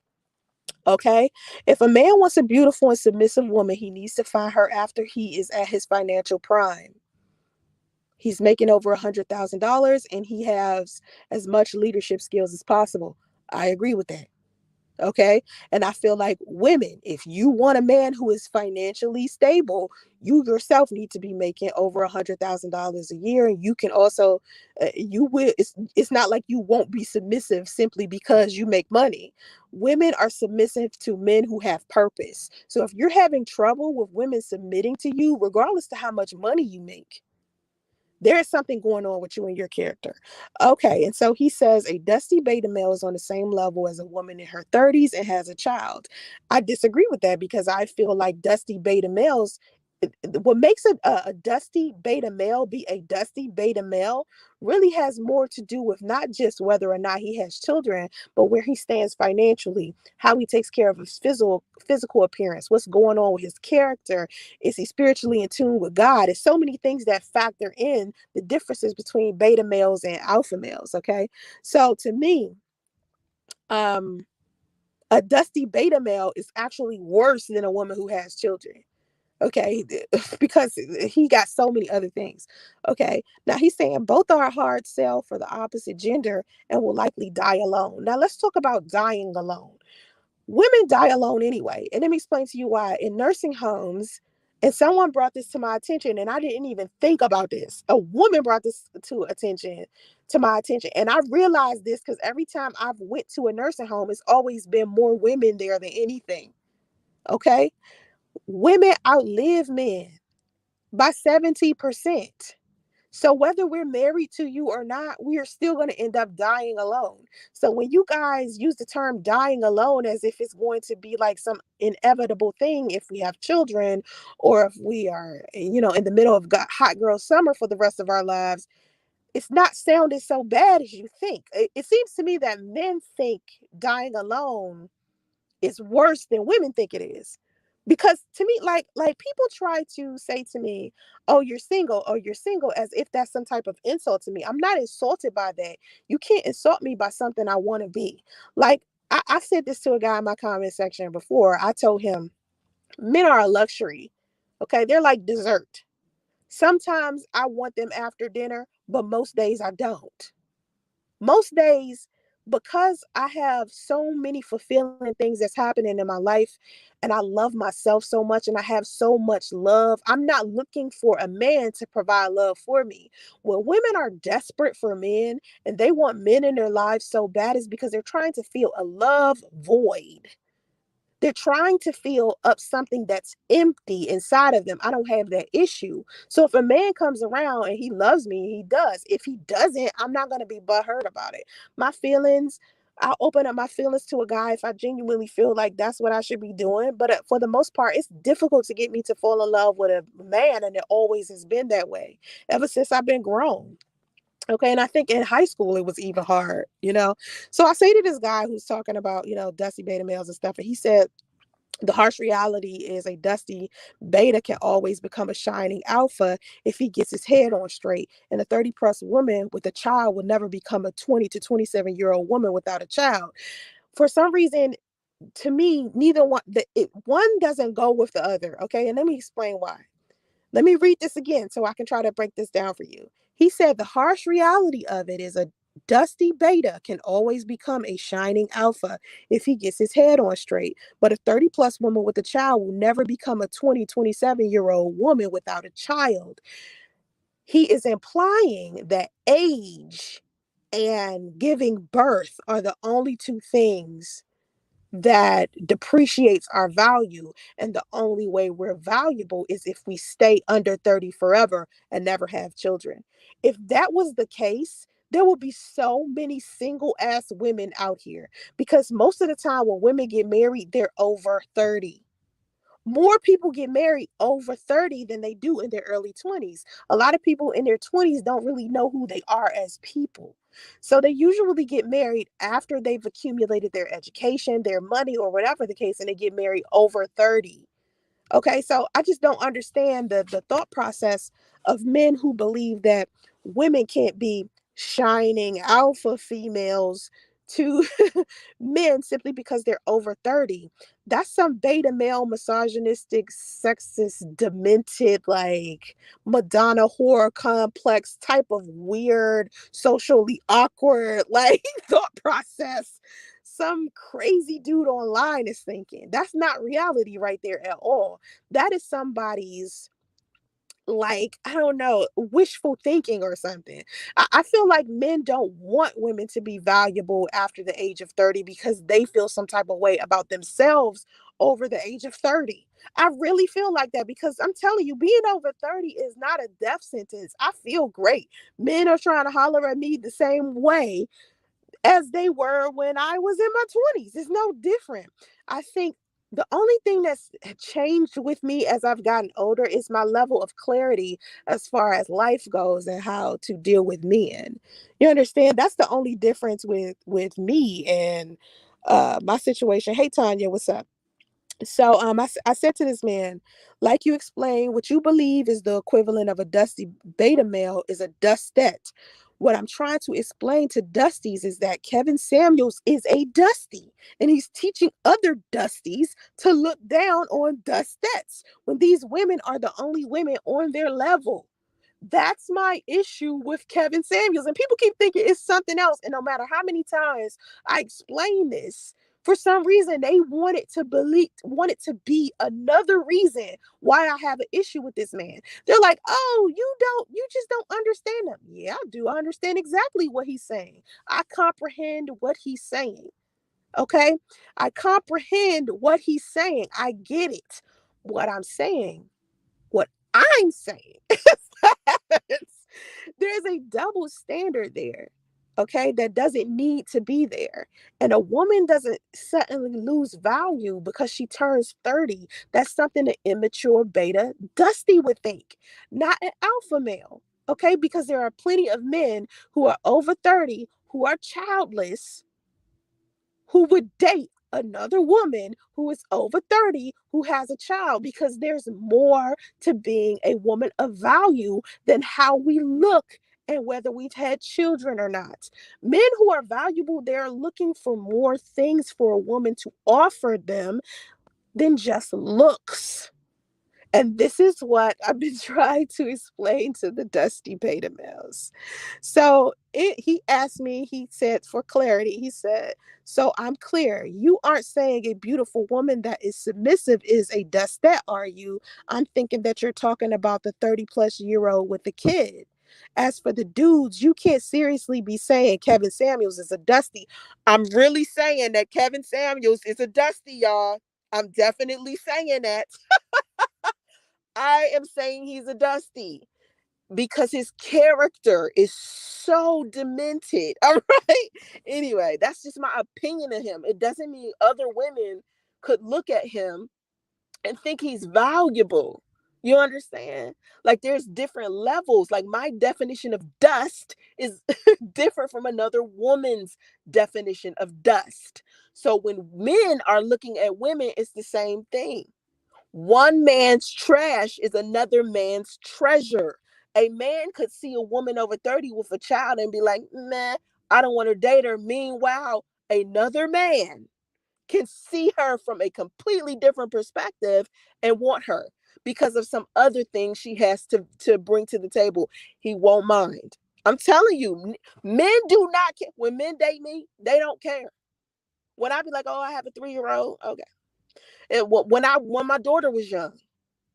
Okay. If a man wants a beautiful and submissive woman, he needs to find her after he is at his financial prime. He's making over $100,000 and he has as much leadership skills as possible. I agree with that. Okay. And I feel like women, if you want a man who is financially stable, you yourself need to be making over $100,000 a year. And you can also, you will, it's not like you won't be submissive simply because you make money. Women are submissive to men who have purpose. So if you're having trouble with women submitting to you, regardless to how much money you make, there is something going on with you and your character. Okay. And so he says a dusty beta male is on the same level as a woman in her 30s and has a child. I disagree with that because I feel like dusty beta males, what makes a dusty beta male be a dusty beta male really has more to do with not just whether or not he has children, but where he stands financially, how he takes care of his physical appearance, what's going on with his character, is he spiritually in tune with God? There's so many things that factor in the differences between beta males and alpha males. Okay. So to me, um, a dusty beta male is actually worse than a woman who has children. Okay. Because he got so many other things. Okay. Now he's saying both are a hard sell for the opposite gender and will likely die alone. Now let's talk about dying alone. Women die alone anyway. And let me explain to you why. In nursing homes, and someone brought this to my attention, and I didn't even think about this. A woman brought this to my attention. And I realized this because every time I've went to a nursing home, it's always been more women there than anything. Okay. Women outlive men by 70%. So whether we're married to you or not, we are still going to end up dying alone. So when you guys use the term dying alone as if it's going to be like some inevitable thing if we have children or if we are, in the middle of hot girl summer for the rest of our lives, it's not sounding so bad as you think. It seems to me that men think dying alone is worse than women think it is. Because to me, like people try to say to me, oh, you're single, as if that's some type of insult to me. I'm not insulted by that. You can't insult me by something I want to be. Like I said this to a guy in my comment section before. I told him men are a luxury. Okay, they're like dessert. Sometimes I want them after dinner, but most days I don't. Most days, because I have so many fulfilling things that's happening in my life and I love myself so much and I have so much love, I'm not looking for a man to provide love for me. When women are desperate for men and they want men in their lives so bad, is because they're trying to fill a love void. They're trying to fill up something that's empty inside of them. I don't have that issue. So if a man comes around and he loves me, he does. If he doesn't, I'm not going to be butthurt about it. My feelings, I'll open up my feelings to a guy if I genuinely feel like that's what I should be doing. But for the most part, it's difficult to get me to fall in love with a man. And it always has been that way ever since I've been grown. Okay. And I think in high school, it was even hard. So I say to this guy who's talking about, dusty beta males and stuff, and he said, the harsh reality is a dusty beta can always become a shining alpha if he gets his head on straight. And a 30 plus woman with a child will never become a 20 to 27-year-old woman without a child. For some reason, to me, neither one, one doesn't go with the other. Okay. And let me explain why. Let me read this again so I can try to break this down for you. He said the harsh reality of it is a dusty beta can always become a shining alpha if he gets his head on straight. But a 30 plus woman with a child will never become a 27-year-old woman without a child. He is implying that age and giving birth are the only two things that depreciates our value, and the only way we're valuable is if we stay under 30 forever and never have children. If that was the case, there would be so many single ass women out here, because most of the time when women get married, they're over 30. More people get married over 30 than they do in their early 20s. A lot of people in their 20s don't really know who they are as people. So they usually get married after they've accumulated their education, their money, or whatever the case, and they get married over 30. Okay, so I just don't understand the thought process of men who believe that women can't be shining alpha females to men simply because they're over 30. That's some beta male misogynistic, sexist, demented, like Madonna horror complex type of weird, socially awkward, like thought process some crazy dude online is thinking. That's not reality right there at all. That is somebody's, like, I don't know, wishful thinking or something. I feel like men don't want women to be valuable after the age of 30 because they feel some type of way about themselves over the age of 30. I really feel like that, because I'm telling you, being over 30 is not a death sentence. I feel great. Men are trying to holler at me the same way as they were when I was in my 20s. It's no different. I think the only thing that's changed with me as I've gotten older is my level of clarity as far as life goes and how to deal with men. You understand? That's the only difference with me and my situation. Hey Tanya, what's up? So I said to this man, like you explained, what you believe is the equivalent of a dusty beta male is a dustette. What I'm trying to explain to Dusties is that Kevin Samuels is a Dusty, and he's teaching other Dusties to look down on dustettes when these women are the only women on their level. That's my issue with Kevin Samuels. And people keep thinking it's something else. And no matter how many times I explain this, for some reason they want it to be another reason why I have an issue with this man. They're like, oh, you just don't understand him. Yeah, I do. I understand exactly what he's saying. I comprehend what he's saying. Okay. I comprehend what he's saying. I get it. What I'm saying, what I'm saying there's a double standard there, okay, that doesn't need to be there. And a woman doesn't suddenly lose value because she turns 30. That's something an immature beta Dusty would think, not an alpha male, okay, because there are plenty of men who are over 30 who are childless who would date another woman who is over 30 who has a child, because there's more to being a woman of value than how we look and whether we've had children or not. Men who are valuable, they're looking for more things for a woman to offer them than just looks. And this is what I've been trying to explain to the Dusty Beta males. He asked me, he said, for clarity, he said, so I'm clear. You aren't saying a beautiful woman that is submissive is a dustette, are you? I'm thinking that you're talking about the 30 plus year old with the kid. As for the dudes, you can't seriously be saying Kevin Samuels is a Dusty. I'm really saying that Kevin Samuels is a Dusty, y'all. I'm definitely saying that. I am saying he's a Dusty because his character is so demented. All right. Anyway, that's just my opinion of him. It doesn't mean other women could look at him and think he's valuable. You understand? Like there's different levels. Like my definition of dust is different from another woman's definition of dust. So when men are looking at women, it's the same thing. One man's trash is another man's treasure. A man could see a woman over 30 with a child and be like, nah, I don't want to date her. Meanwhile, another man can see her from a completely different perspective and want her because of some other things she has to bring to the table. He won't mind. I'm telling you, men do not care. When men date me, they don't care. When I be like, oh, I have a 3-year-old, okay. When my daughter was young,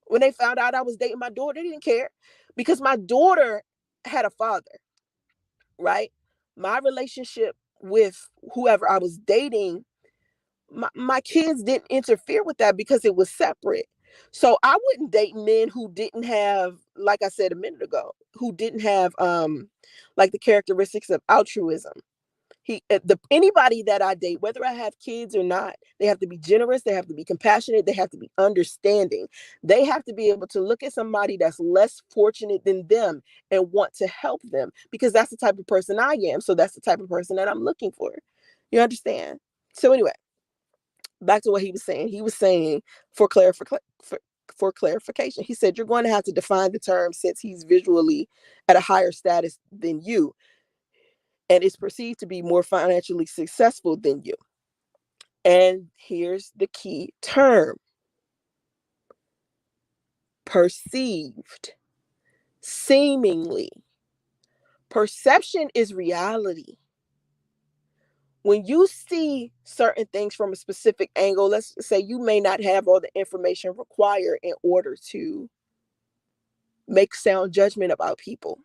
when they found out I was dating my daughter, they didn't care because my daughter had a father, right? My relationship with whoever I was dating, my kids didn't interfere with that because it was separate. So I wouldn't date men who didn't have, like I said a minute ago, who didn't have like the characteristics of altruism. Anybody that I date, whether I have kids or not, they have to be generous, they have to be compassionate, they have to be understanding. They have to be able to look at somebody that's less fortunate than them and want to help them because that's the type of person I am. So that's the type of person that I'm looking for. You understand? So anyway, back to what he was saying. He was saying for clarification, he said you're going to have to define the term since he's visually at a higher status than you and is perceived to be more financially successful than you. And here's the key term: perceived, seemingly. Perception is reality. When you see certain things from a specific angle, let's say you may not have all the information required in order to make sound judgment about people.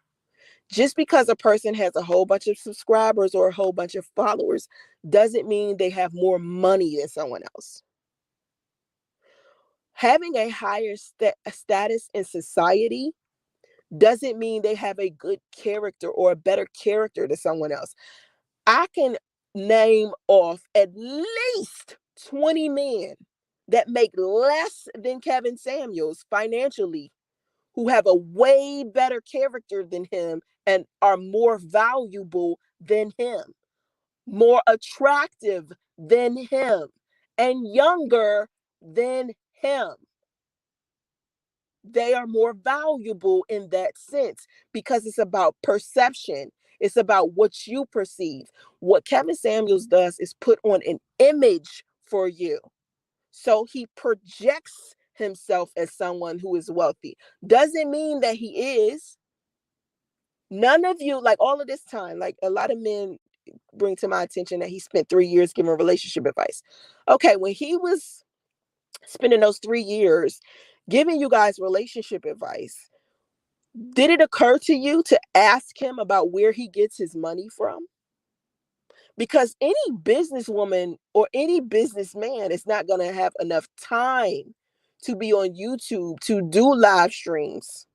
Just because a person has a whole bunch of subscribers or a whole bunch of followers doesn't mean they have more money than someone else. Having a higher status in society doesn't mean they have a good character or a better character than someone else. I can name off at least 20 men that make less than Kevin Samuels financially who have a way better character than him and are more valuable than him, more attractive than him, and younger than him. They are more valuable in that sense because it's about perception. It's about what you perceive. What Kevin Samuels does is put on an image for you. So he projects himself as someone who is wealthy. Doesn't mean that he is. None of you, like all of this time, like a lot of men bring to my attention that he spent 3 years giving relationship advice. Okay, when he was spending those 3 years giving you guys relationship advice, did it occur to you to ask him about where he gets his money from? Because any businesswoman or any businessman is not going to have enough time to be on YouTube to do live streams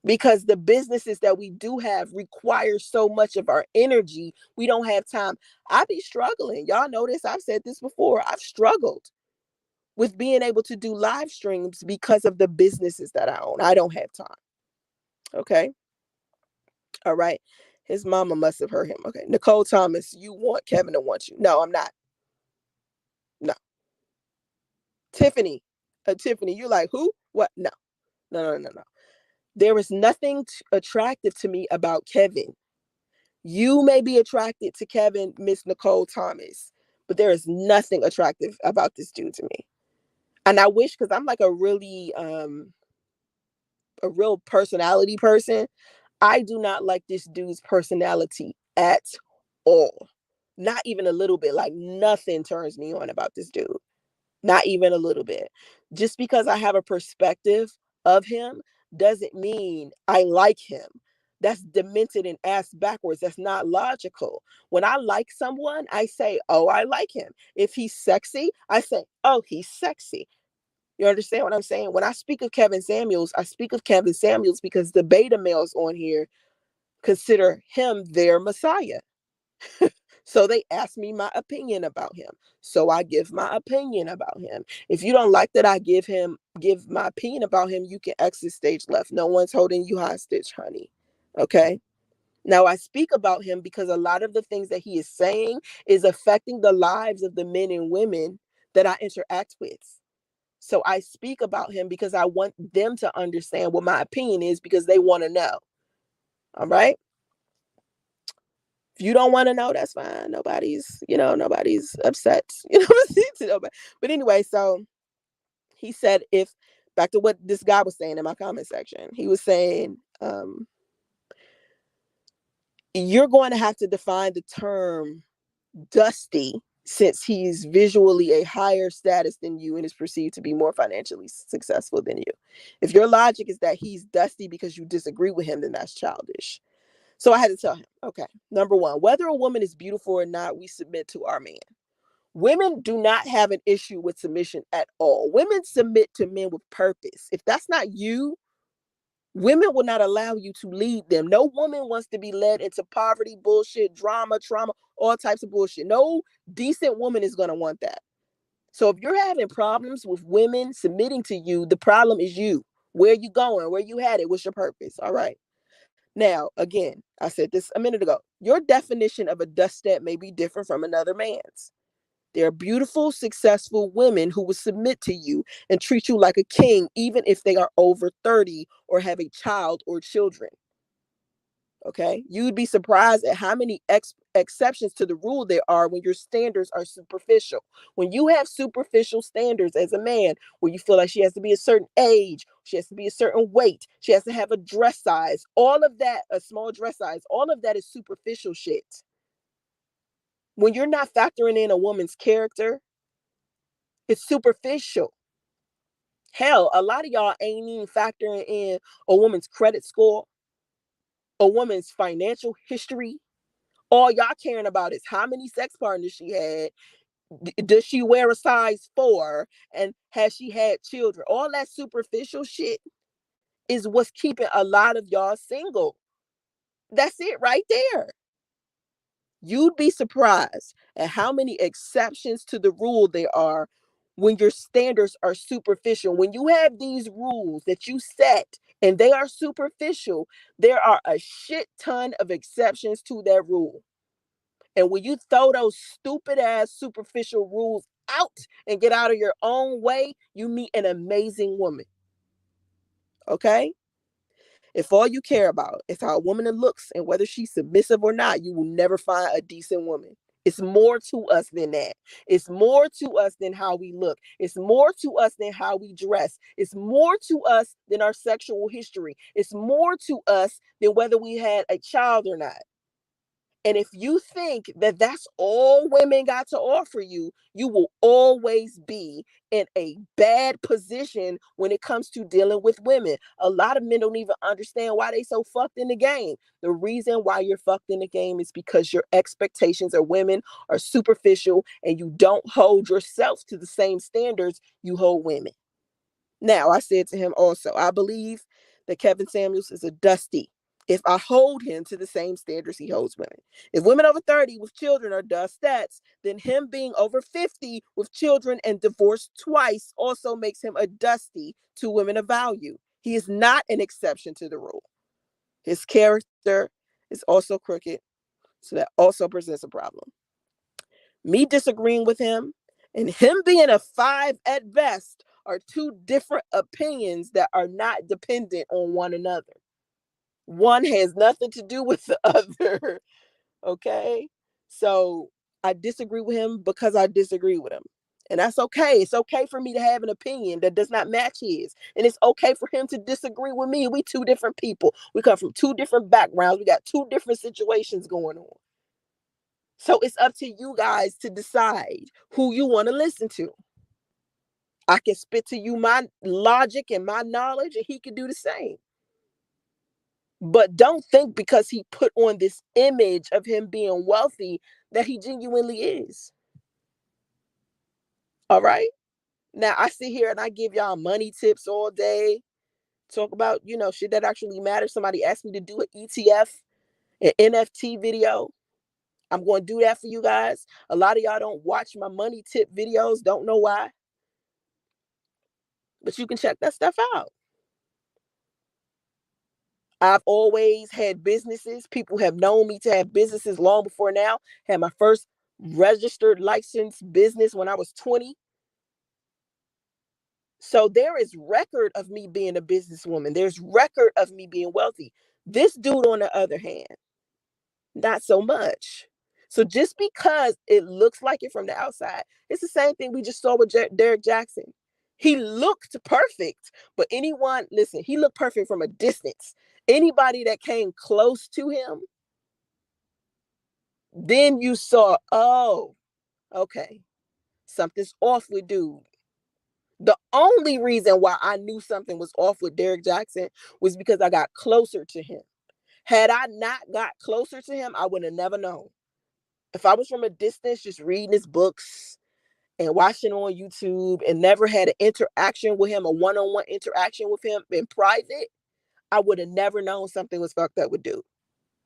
because the businesses that we do have require so much of our energy. We don't have time. I be struggling. Y'all know this. I've said this before. I've struggled with being able to do live streams because of the businesses that I own. I don't have time. Okay. All right. His mama must have heard him. Okay. Nicole Thomas, you want Kevin to want you. No, I'm not. No. Tiffany. Tiffany, you're like, who? What? No. No, no, no, no. There is nothing attractive to me about Kevin. You may be attracted to Kevin, Miss Nicole Thomas, but there is nothing attractive about this dude to me. And I wish, because I'm like a real personality person. I do not like this dude's personality at all. Not even a little bit. Like nothing turns me on about this dude. Not even a little bit. Just because I have a perspective of him doesn't mean I like him. That's demented and ass backwards. That's not logical. When I like someone, I say, oh, I like him. If he's sexy, I say, oh, he's sexy. You understand what I'm saying? When I speak of Kevin Samuels, I speak of Kevin Samuels because the beta males on here consider him their messiah. So they ask me my opinion about him. So I give my opinion about him. If you don't like that I give my opinion about him, you can exit stage left. No one's holding you hostage, honey. Okay? Now I speak about him because a lot of the things that he is saying is affecting the lives of the men and women that I interact with. So I speak about him because I want them to understand what my opinion is because they want to know. All right? If you don't want to know, that's fine. Nobody's upset. But anyway, so he said, if back to what this guy was saying in my comment section, he was saying, you're going to have to define the term dusty, since he's visually a higher status than you and is perceived to be more financially successful than you. If your logic is that he's dusty because you disagree with him, then that's childish. So I had to tell him, okay, number one, whether a woman is beautiful or not, we submit to our man. Women do not have an issue with submission at all. Women submit to men with purpose. If that's not you, women will not allow you to lead them. No woman wants to be led into poverty, bullshit, drama, trauma, all types of bullshit. No decent woman is going to want that. So if you're having problems with women submitting to you, the problem is you. Where you going? Where you headed? What's your purpose? All right. Now, again, I said this a minute ago. Your definition of a dustet may be different from another man's. There are beautiful, successful women who will submit to you and treat you like a king, even if they are over 30 or have a child or children. Okay. You'd be surprised at how many exceptions to the rule there are when your standards are superficial. When you have superficial standards as a man, where you feel like she has to be a certain age, she has to be a certain weight, she has to have a dress size, all of that, a small dress size, all of that is superficial shit. When you're not factoring in a woman's character, it's superficial. Hell, a lot of y'all ain't even factoring in a woman's credit score, a woman's financial history. All y'all caring about is how many sex partners she had. Does she wear a size 4? And has she had children? All that superficial shit is what's keeping a lot of y'all single. That's it right there. You'd be surprised at how many exceptions to the rule there are when your standards are superficial. When you have these rules that you set and they are superficial, there are a shit ton of exceptions to that rule. And when you throw those stupid ass superficial rules out and get out of your own way, you meet an amazing woman. Okay? If all you care about is how a woman looks and whether she's submissive or not, you will never find a decent woman. It's more to us than that. It's more to us than how we look. It's more to us than how we dress. It's more to us than our sexual history. It's more to us than whether we had a child or not. And if you think that that's all women got to offer you, you will always be in a bad position when it comes to dealing with women. A lot of men don't even understand why they so fucked in the game. The reason why you're fucked in the game is because your expectations of women are superficial and you don't hold yourself to the same standards you hold women. Now, I said to him also, I believe that Kevin Samuels is a dusty if I hold him to the same standards he holds women. If women over 30 with children are dustettes, then him being over 50 with children and divorced twice also makes him a dusty to women of value. He is not an exception to the rule. His character is also crooked, so that also presents a problem. Me disagreeing with him and him being a 5 at best are two different opinions that are not dependent on one another. One has nothing to do with the other. Okay. So I disagree with him because I disagree with him. And that's okay. It's okay for me to have an opinion that does not match his. And it's okay for him to disagree with me. We two different people. We come from two different backgrounds. We got two different situations going on. So it's up to you guys to decide who you want to listen to. I can spit to you my logic and my knowledge, and he can do the same. But don't think because he put on this image of him being wealthy that he genuinely is. All right. Now I sit here and I give y'all money tips all day, talk about, shit that actually matters. Somebody asked me to do an ETF, an NFT video. I'm going to do that for you guys. A lot of y'all don't watch my money tip videos. Don't know why. But you can check that stuff out. I've always had businesses. People have known me to have businesses long before now. Had my first registered licensed business when I was 20. So there is record of me being a businesswoman. There's record of me being wealthy. This dude, on the other hand, Not so much. So just because it looks like it from the outside, it's the same thing we just saw with Derek Jackson. He looked perfect, but anyone, listen, he looked perfect from a distance. Anybody that came close to him, then you saw, oh, okay, something's off with dude. The only reason why I knew something was off with Derek Jackson was because I got closer to him. Had I not got closer to him, I would have never known. If I was from a distance just reading his books and watching on YouTube and never had an interaction with him, a one-on-one interaction with him in private, I would have never known something was fucked up with dude.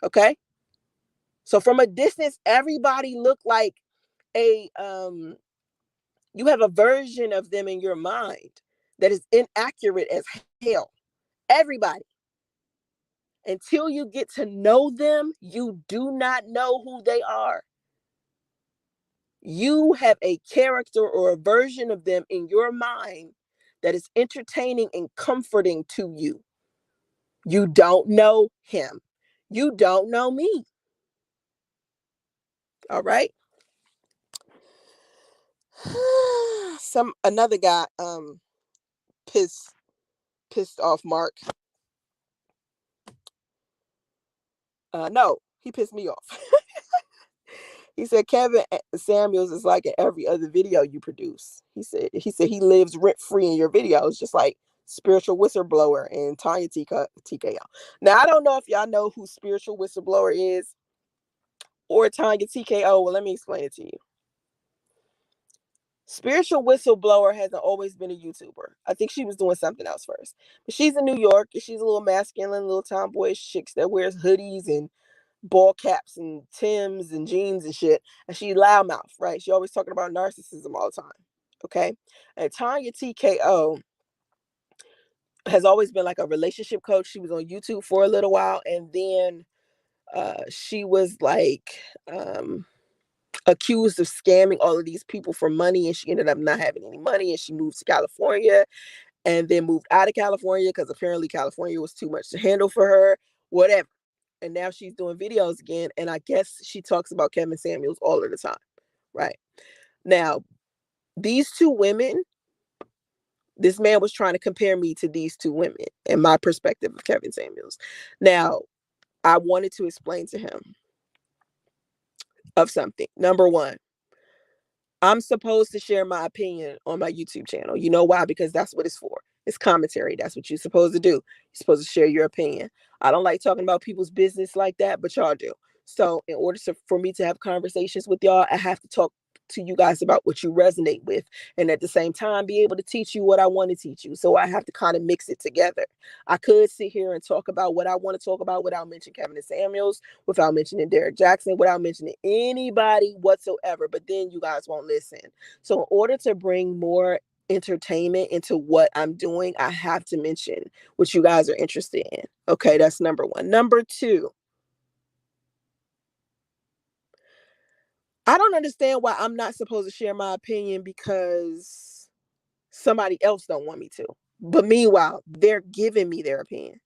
Okay? So from a distance, everybody looked like a you have a version of them in your mind that is inaccurate as hell. Everybody. Until you get to know them, you do not know who they are. You have a character or a version of them in your mind that is entertaining and comforting to you. You don't know him. You don't know me. All right. Another guy pissed off Mark. No, he pissed me off. He said Kevin Samuels is like in every other video you produce. He lives rent free in your videos, just like Spiritual Whistleblower and Tanya TKO. Now I don't know if y'all know who Spiritual Whistleblower is or Tanya TKO. Well, let me explain it to you. Spiritual Whistleblower hasn't always been a YouTuber. I think she was doing something else first. But she's in New York and she's a little masculine, little tomboyish chicks that wears hoodies and ball caps and Tims and jeans and shit. And she loudmouth, right? She always talking about narcissism all the time. Okay. And Tanya TKO has always been like a relationship coach. She was on YouTube for a little while. And then she was like accused of scamming all of these people for money. And she ended up not having any money. And she moved to California and then moved out of California because apparently California was too much to handle for her. Whatever. And now she's doing videos again. And I guess she talks about Kevin Samuels all of the time. Right. Now, these two women, this man was trying to compare me to these two women and my perspective of Kevin Samuels. Now, I wanted to explain to him of something. Number one, I'm supposed to share my opinion on my YouTube channel. You know why? Because that's what it's for. It's commentary. That's what you're supposed to do. You're supposed to share your opinion. I don't like talking about people's business like that, but y'all do. So in order for me to have conversations with y'all, I have to talk to you guys about what you resonate with, and at the same time be able to teach you what I want to teach you. So I have to kind of mix it together. I could sit here and talk about what I want to talk about without mentioning Kevin Samuels, without mentioning Derek Jackson, without mentioning anybody whatsoever, but then you guys won't listen. So in order to bring more entertainment into what I'm doing, I have to mention what you guys are interested in. Okay, that's number one. Number two, I don't understand why I'm not supposed to share my opinion because somebody else don't want me to. But meanwhile, they're giving me their opinion.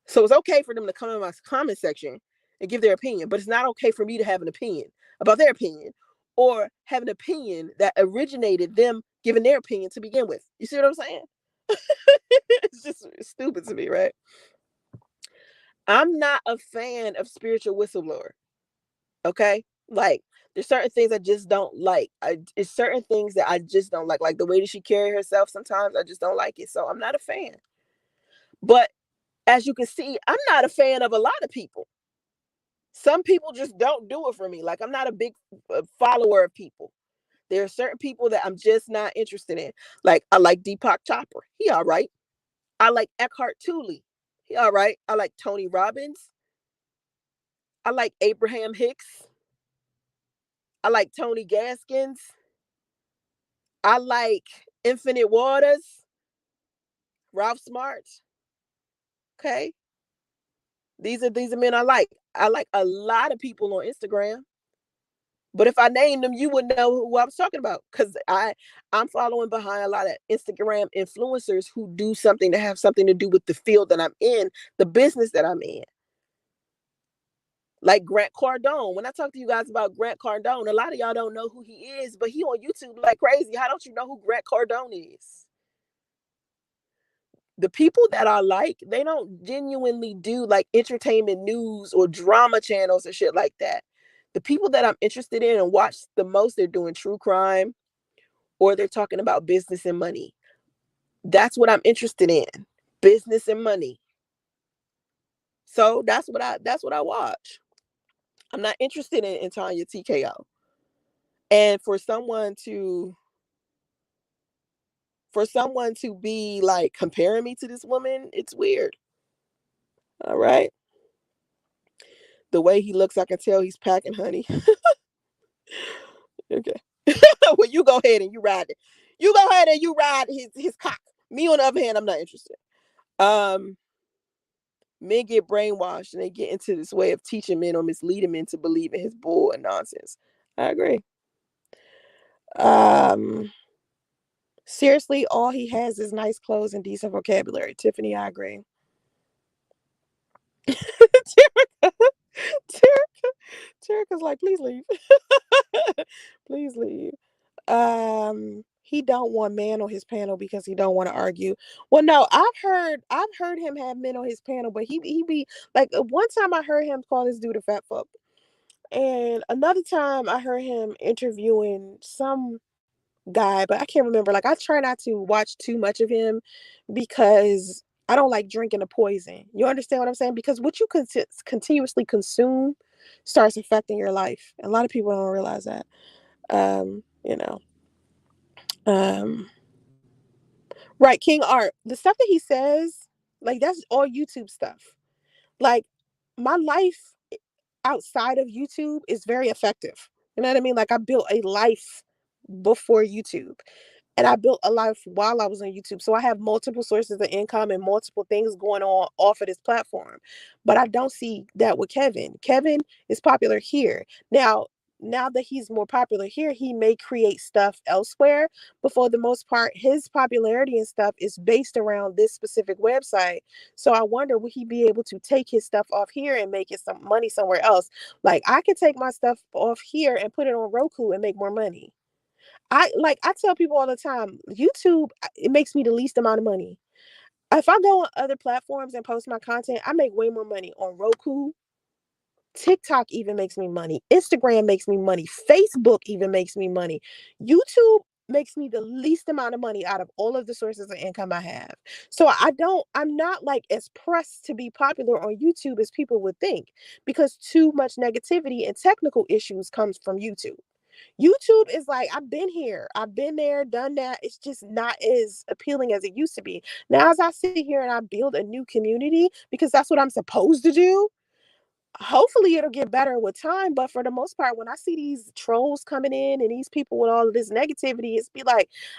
So it's okay for them to come in my comment section and give their opinion, but it's not okay for me to have an opinion about their opinion or have an opinion that originated them giving their opinion to begin with. You see what I'm saying? It's just stupid to me, right? I'm not a fan of Spiritual Whistleblower. Okay? Like, there's certain things I just don't like. It's certain things that I just don't like the way that she carry herself. Sometimes I just don't like it. So I'm not a fan. But as you can see, I'm not a fan of a lot of people. Some people just don't do it for me. Like, I'm not a big follower of people. There are certain people that I'm just not interested in. Like, I like Deepak Chopra. He all right. I like Eckhart Tolle. He all right. I like Tony Robbins. I like Abraham Hicks. I like Tony Gaskins. I like Infinite Waters. Ralph Smart. Okay. These are men I like. I like a lot of people on Instagram. But if I named them, you would know who I was talking about because I'm following behind a lot of Instagram influencers who do something that have something to do with the field that I'm in, the business that I'm in. Like Grant Cardone. When I talk to you guys about Grant Cardone, a lot of y'all don't know who he is, but he on YouTube like crazy. How don't you know who Grant Cardone is? The people that I like, they don't genuinely do like entertainment news or drama channels and shit like that. The people that I'm interested in and watch the most, they're doing true crime or they're talking about business and money. That's what I'm interested in. Business and money. So that's what I watch. I'm not interested in Tanya TKO. And for someone to be like comparing me to this woman, it's weird. All right. The way he looks, I can tell he's packing honey. Okay. Well, you go ahead and you ride it. You go ahead and you ride his cock. Me on the other hand, I'm not interested. Um, Men get brainwashed and they get into this way of teaching men or misleading men to believe in his bull and nonsense. I agree. Um, Seriously, all he has is nice clothes and decent vocabulary. Tiffany, I agree. Terica's like, please leave. Please leave. He don't want man on his panel because he don't want to argue. Well, no, I've heard him have men on his panel, but he be like one time I heard him call this dude a fat fuck. And another time I heard him interviewing some guy, but I can't remember. Like I try not to watch too much of him because I don't like drinking the poison. You understand what I'm saying? Because what you continuously consume starts affecting your life. A lot of people don't realize that. Um, you know. Um, right, King Art. The stuff that he says, like that's all YouTube stuff. Like my life outside of YouTube is very effective. You know what I mean? Like I built a life before YouTube. And I built a life while I was on YouTube. So I have multiple sources of income and multiple things going on off of this platform. But I don't see that with Kevin. Kevin is popular here. Now that he's more popular here, he may create stuff elsewhere. But for the most part, his popularity and stuff is based around this specific website. So I wonder, will he be able to take his stuff off here and make it some money somewhere else? Like I could take my stuff off here and put it on Roku and make more money. I tell people all the time, YouTube it makes me the least amount of money. If I go on other platforms and post my content, I make way more money on Roku. TikTok even makes me money. Instagram makes me money. Facebook even makes me money. YouTube makes me the least amount of money out of all of the sources of income I have. So I'm not like as pressed to be popular on YouTube as people would think because too much negativity and technical issues comes from YouTube. YouTube is like, I've been here, I've been there, done that. It's just not as appealing as it used to be. Now, as I sit here and I build a new community because that's what I'm supposed to do, hopefully it'll get better with time. But for the most part, when I see these trolls coming in and these people with all of this negativity,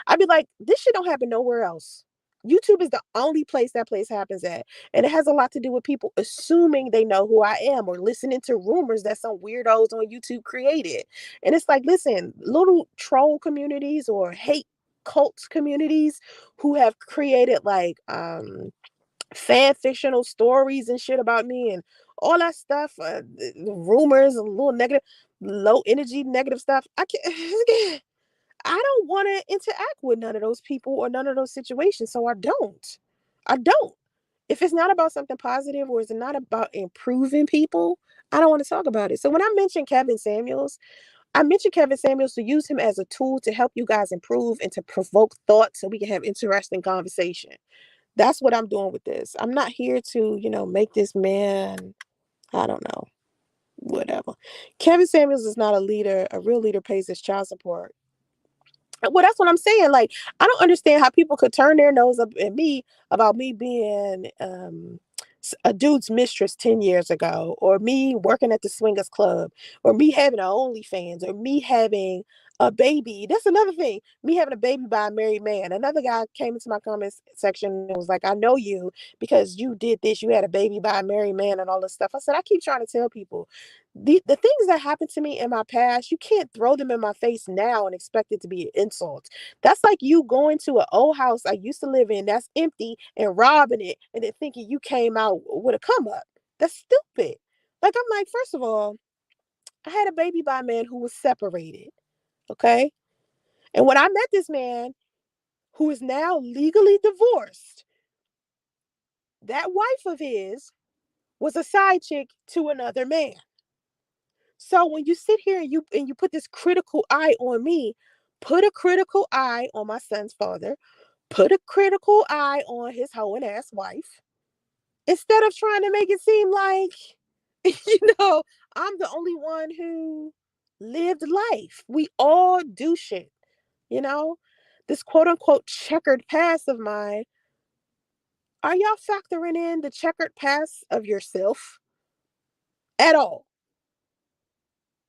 I'd be like, this shit don't happen nowhere else. YouTube is the only place that place happens at. And it has a lot to do with people assuming they know who I am or listening to rumors that some weirdos on YouTube created. And it's like, listen, little troll communities or hate cult communities who have created like fan fictional stories and shit about me and all that stuff, rumors, a little negative, low energy, negative stuff. I can't. I don't want to interact with none of those people or none of those situations, so I don't. I don't. If it's not about something positive or it's not about improving people, I don't want to talk about it. So when I mentioned Kevin Samuels to use him as a tool to help you guys improve and to provoke thought so we can have interesting conversation. That's what I'm doing with this. I'm not here to, make this man, I don't know, whatever. Kevin Samuels is not a leader. A real leader pays his child support. Well, that's what I'm saying. Like, I don't understand how people could turn their nose up at me about me being a dude's mistress 10 years ago, or me working at the swingers club, or me having a OnlyFans, or me having a baby. That's another thing. Me having a baby by a married man. Another guy came into my comments section and was like, I know you because you did this. You had a baby by a married man and all this stuff. I said, I keep trying to tell people the things that happened to me in my past, you can't throw them in my face now and expect it to be an insult. That's like you going to an old house I used to live in that's empty and robbing it and then thinking you came out with a come up. That's stupid. Like, I'm like, first of all, I had a baby by a man who was separated. Okay. And when I met this man who is now legally divorced, that wife of his was a side chick to another man. So when you sit here and you put this critical eye on me, put a critical eye on my son's father, put a critical eye on his hoeing ass wife, instead of trying to make it seem like, I'm the only one who lived life. We all do shit, you know? This quote unquote checkered past of mine, are y'all factoring in the checkered past of yourself at all?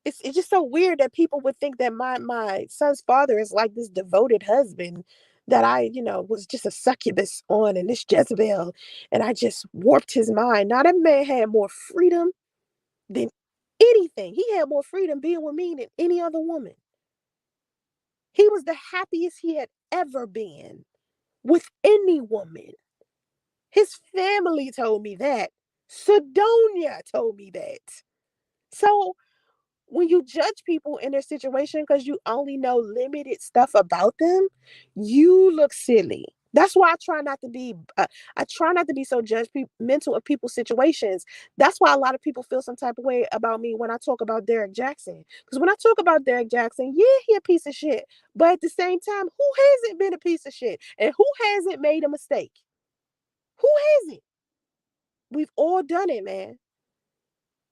It's just so weird that people would think that my son's father is like this devoted husband that I, was just a succubus on and this Jezebel, and I just warped his mind. Now that man had more freedom than anything. He had more freedom being with me than any other woman. He was the happiest he had ever been with any woman. His family told me that. Sedonia told me that. So when you judge people in their situation because you only know limited stuff about them, you look silly. That's why I try not to be so judgmental of people's situations. That's why a lot of people feel some type of way about me when I talk about Derek Jackson. Because when I talk about Derek Jackson, yeah, he a piece of shit. But at the same time, who hasn't been a piece of shit? And who hasn't made a mistake? Who hasn't? We've all done it, man.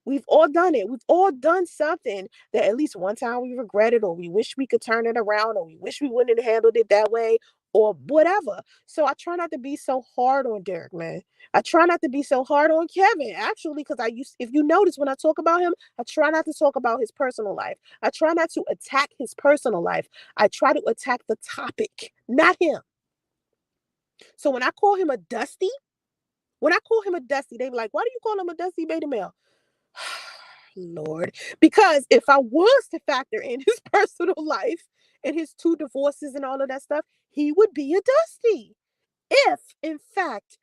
We've all done it. We've all done something that at least one time we regretted, or we wish we could turn it around, or we wish we wouldn't have handled it that way, or whatever. So I try not to be so hard on Derek, man. I try not to be so hard on Kevin, actually, because if you notice when I talk about him, I try not to talk about his personal life. I try not to attack his personal life. I try to attack the topic, not him. So when I call him a dusty, they be like, why do you call him a dusty beta male? Lord, because if I was to factor in his personal life and his 2 divorces and all of that stuff, he would be a dusty. If, in fact,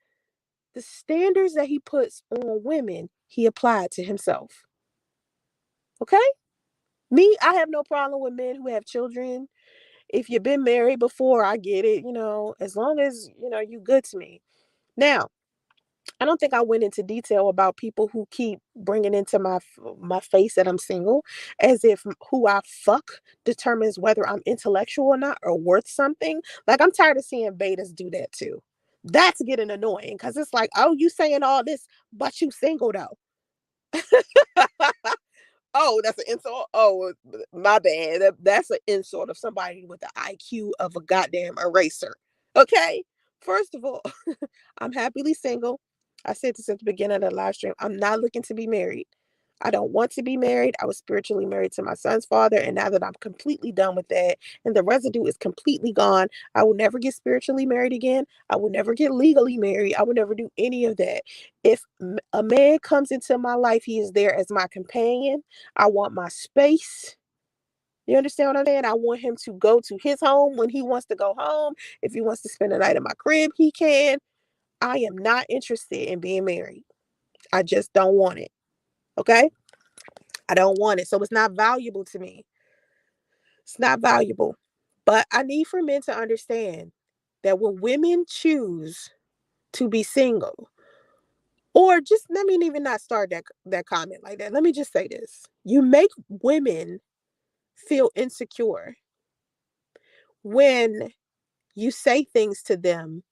the standards that he puts on women, he applied to himself. Okay? Me, I have no problem with men who have children. If you've been married before, I get it, as long as, you good to me. Now, I don't think I went into detail about people who keep bringing into my face that I'm single, as if who I fuck determines whether I'm intellectual or not, or worth something. Like, I'm tired of seeing betas do that too. That's getting annoying because it's like, oh, you saying all this, but you single though. Oh, that's an insult. Oh, my bad. That's an insult of somebody with the IQ of a goddamn eraser. Okay. First of all, I'm happily single. I said this at the beginning of the live stream. I'm not looking to be married. I don't want to be married. I was spiritually married to my son's father. And now that I'm completely done with that and the residue is completely gone, I will never get spiritually married again. I will never get legally married. I will never do any of that. If a man comes into my life, he is there as my companion. I want my space. You understand what I'm saying? I want him to go to his home when he wants to go home. If he wants to spend the night in my crib, he can. I am not interested in being married. I just don't want it. Okay? I don't want it. So it's not valuable to me. It's not valuable. But I need for men to understand that when women choose to be single, or just let me even not start that comment like that. Let me just say this. You make women feel insecure when you say things to them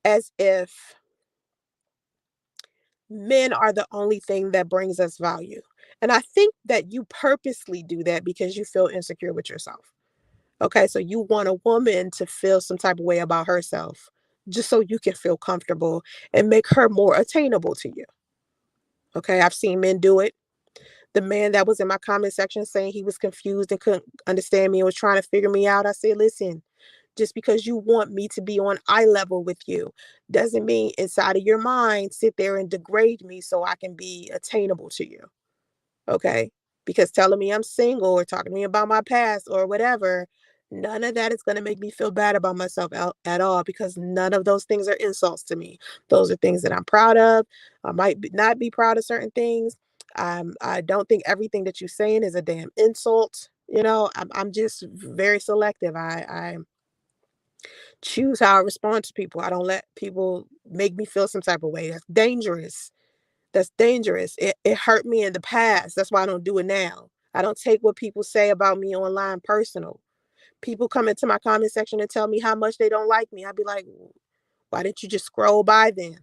as if men are the only thing that brings us value. And I think that you purposely do that because you feel insecure with yourself. Okay, so you want a woman to feel some type of way about herself just so you can feel comfortable and make her more attainable to you. Okay, I've seen men do it. The man that was in my comment section saying he was confused and couldn't understand me and was trying to figure me out, I said, listen, just because you want me to be on eye level with you doesn't mean inside of your mind sit there and degrade me so I can be attainable to you. Okay, because telling me I'm single or talking to me about my past or whatever, None of that is going to make me feel bad about myself at all, because none of those things are insults to me. Those are things that I'm proud of. I might not be proud of certain things. I don't think everything that you're saying is a damn insult. I'm just very selective. I choose how I respond to people. I don't let people make me feel some type of way. That's dangerous. That's dangerous. It hurt me in the past. That's why I don't do it now. I don't take what people say about me online personal. People come into my comment section and tell me how much they don't like me. I'd be like, why didn't you just scroll by then?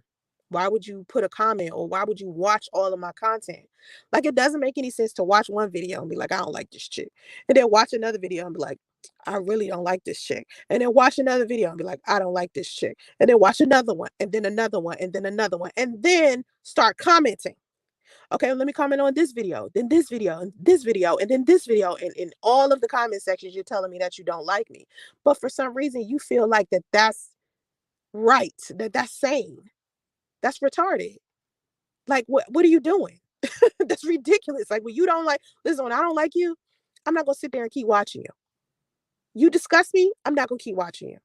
Why would you put a comment, or why would you watch all of my content? Like, it doesn't make any sense to watch one video and be like, I don't like this chick. And then watch another video and be like, I really don't like this chick. And then watch another video and be like, I don't like this chick. And then watch another one, and then another one, and then another one, and then start commenting. Okay, let me comment on this video, then this video, and this video, and then this video. And in all of the comment sections, you're telling me that you don't like me. But for some reason, you feel like that's right, that's sane. That's retarded. Like, what are you doing? That's ridiculous. Like, when you don't like, listen, when I don't like you, I'm not gonna sit there and keep watching you. You disgust me, I'm not gonna keep watching you.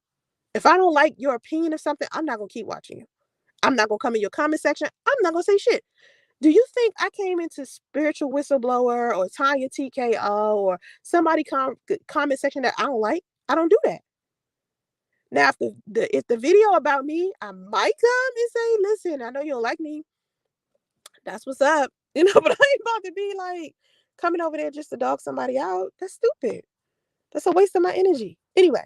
If I don't like your opinion of something, I'm not gonna keep watching you. I'm not gonna come in your comment section. I'm not gonna say shit. Do you think I came into Spiritual Whistleblower or Tanya TKO or somebody comment section that I don't like? I don't do that. Now, if the video about me, I might come and say, listen, I know you don't like me. That's what's up. But I ain't about to be like coming over there just to dog somebody out. That's stupid. That's a waste of my energy. Anyway,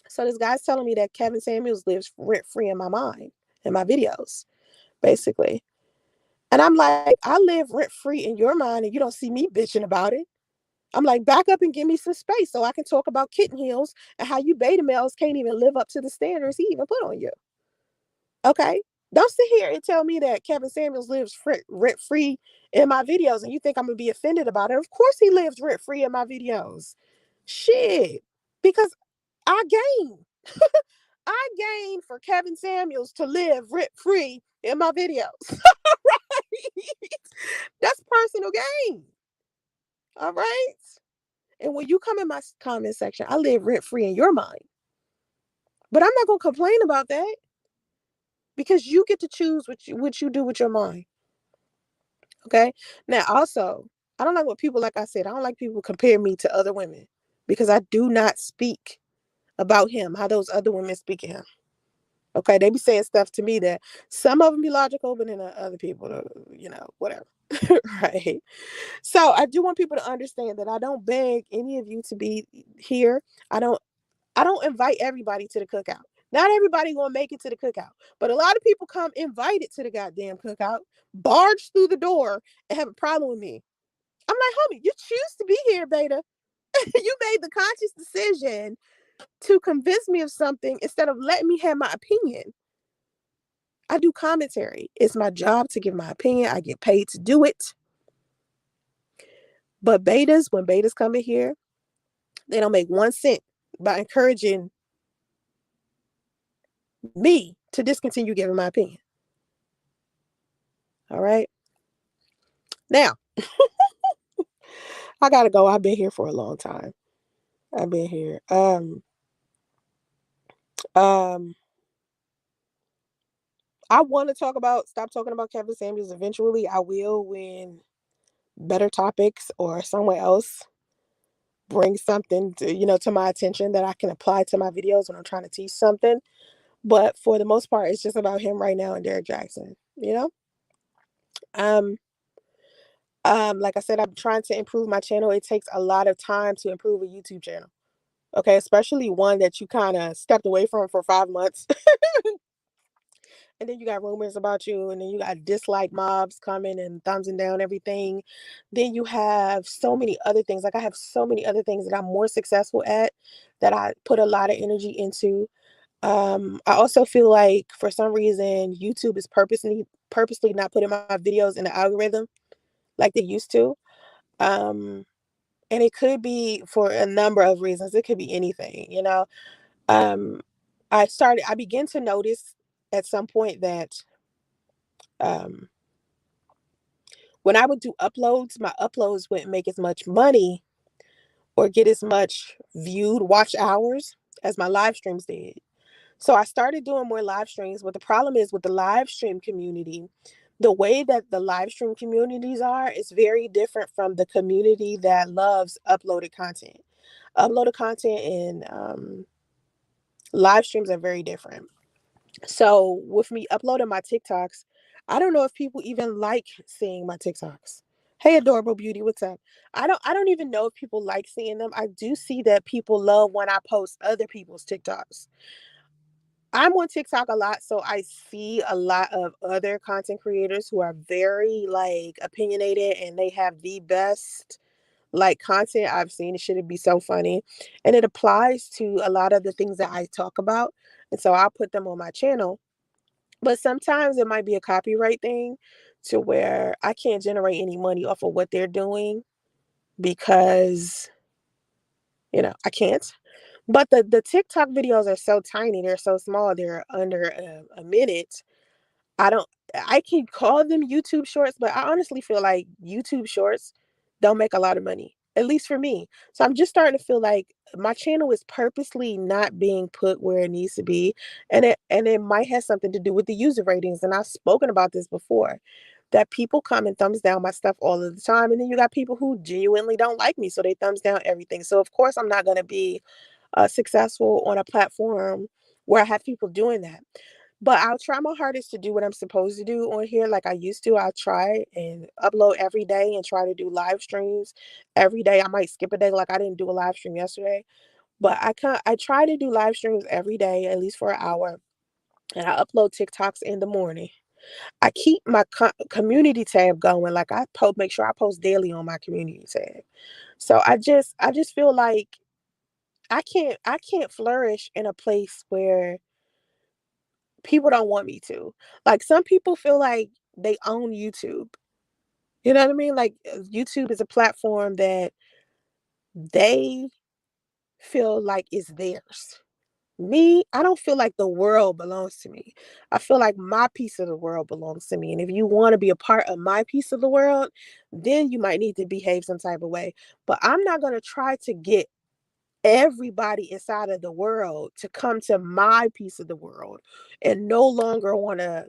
so this guy's telling me that Kevin Samuels lives rent free in my mind, in my videos, basically. And I'm like, I live rent free in your mind and you don't see me bitching about it. I'm like, back up and give me some space so I can talk about kitten heels and how you beta males can't even live up to the standards he even put on you. Okay? Don't sit here and tell me that Kevin Samuels lives rent free in my videos and you think I'm going to be offended about it. Of course he lives rent free in my videos. Shit. Because I gain. I gain for Kevin Samuels to live rent free in my videos. Right? That's personal gain. All right. And when you come in my comment section, I live rent free in your mind. But I'm not gonna complain about that because you get to choose what you do with your mind. Okay. Now also, I don't like what people, like I said, I don't like people compare me to other women because I do not speak about him how those other women speak of him. Okay, they be saying stuff to me that some of them be logical, but then other people, whatever. Right. So I do want people to understand that I don't beg any of you to be here. I don't I don't invite everybody to the cookout. Not everybody gonna make it to the cookout, but a lot of people come invited to the goddamn cookout, barge through the door, and have a problem with me. I'm like, homie, you choose to be here, beta. You made the conscious decision to convince me of something instead of letting me have my opinion. I do commentary. It's my job to give my opinion. I get paid to do it. But when betas come in here, they don't make 1 cent by encouraging me to discontinue giving my opinion. All right. Now, I gotta go. I've been here for a long time. I've been here. Um, I want to stop talking about Kevin Samuels. Eventually, I will when better topics or someone else brings something to my attention that I can apply to my videos when I'm trying to teach something. But for the most part, it's just about him right now and Derek Jackson. Um, like I said, I'm trying to improve my channel. It takes a lot of time to improve a YouTube channel. Okay, especially one that you kind of stepped away from for 5 months. And then you got rumors about you, and then you got dislike mobs coming and thumbsing down everything. Then you have so many other things. Like, I have so many other things that I'm more successful at that I put a lot of energy into. I also feel like for some reason YouTube is purposely not putting my videos in the algorithm like they used to. And it could be for a number of reasons. It could be anything. Um, I began to notice at some point that um, when I would do uploads, my uploads wouldn't make as much money or get as much viewed watch hours as my live streams did. So I started doing more live streams. But the problem is with the live stream community, the way that the live stream communities are is very different from the community that loves uploaded content. Uploaded content and live streams are very different. So with me uploading my TikToks, I don't know if people even like seeing my TikToks. Hey adorable beauty, what's up? I don't even know if people like seeing them. I do see that people love when I post other people's TikToks. I'm on TikTok a lot, so I see a lot of other content creators who are very like opinionated and they have the best like content I've seen. It should be so funny. And it applies to a lot of the things that I talk about. And so I'll put them on my channel. But sometimes it might be a copyright thing to where I can't generate any money off of what they're doing because, I can't. But the TikTok videos are so tiny, they're so small, they're under a minute. I don't I can call them YouTube shorts, but I honestly feel like YouTube shorts don't make a lot of money, at least for me. So I'm just starting to feel like my channel is purposely not being put where it needs to be. And it might have something to do with the user ratings. And I've spoken about this before. That people come and thumbs down my stuff all of the time. And then you got people who genuinely don't like me. So they thumbs down everything. So of course I'm not gonna be successful on a platform where I have people doing that. But I'll try my hardest to do what I'm supposed to do on here like I used to. I'll try and upload every day and try to do live streams every day. I might skip a day like I didn't do a live stream yesterday, but I try to do live streams every day at least for an hour, and I upload TikToks in the morning. I keep my community tab going. Like make sure I post daily on my community tab. So I just feel like I can't flourish in a place where people don't want me to. Like some people feel like they own YouTube. You know what I mean? Like YouTube is a platform that they feel like is theirs. Me, I don't feel like the world belongs to me. I feel like my piece of the world belongs to me. And if you want to be a part of my piece of the world, then you might need to behave some type of way. But I'm not going to try to get everybody inside of the world to come to my piece of the world and no longer want to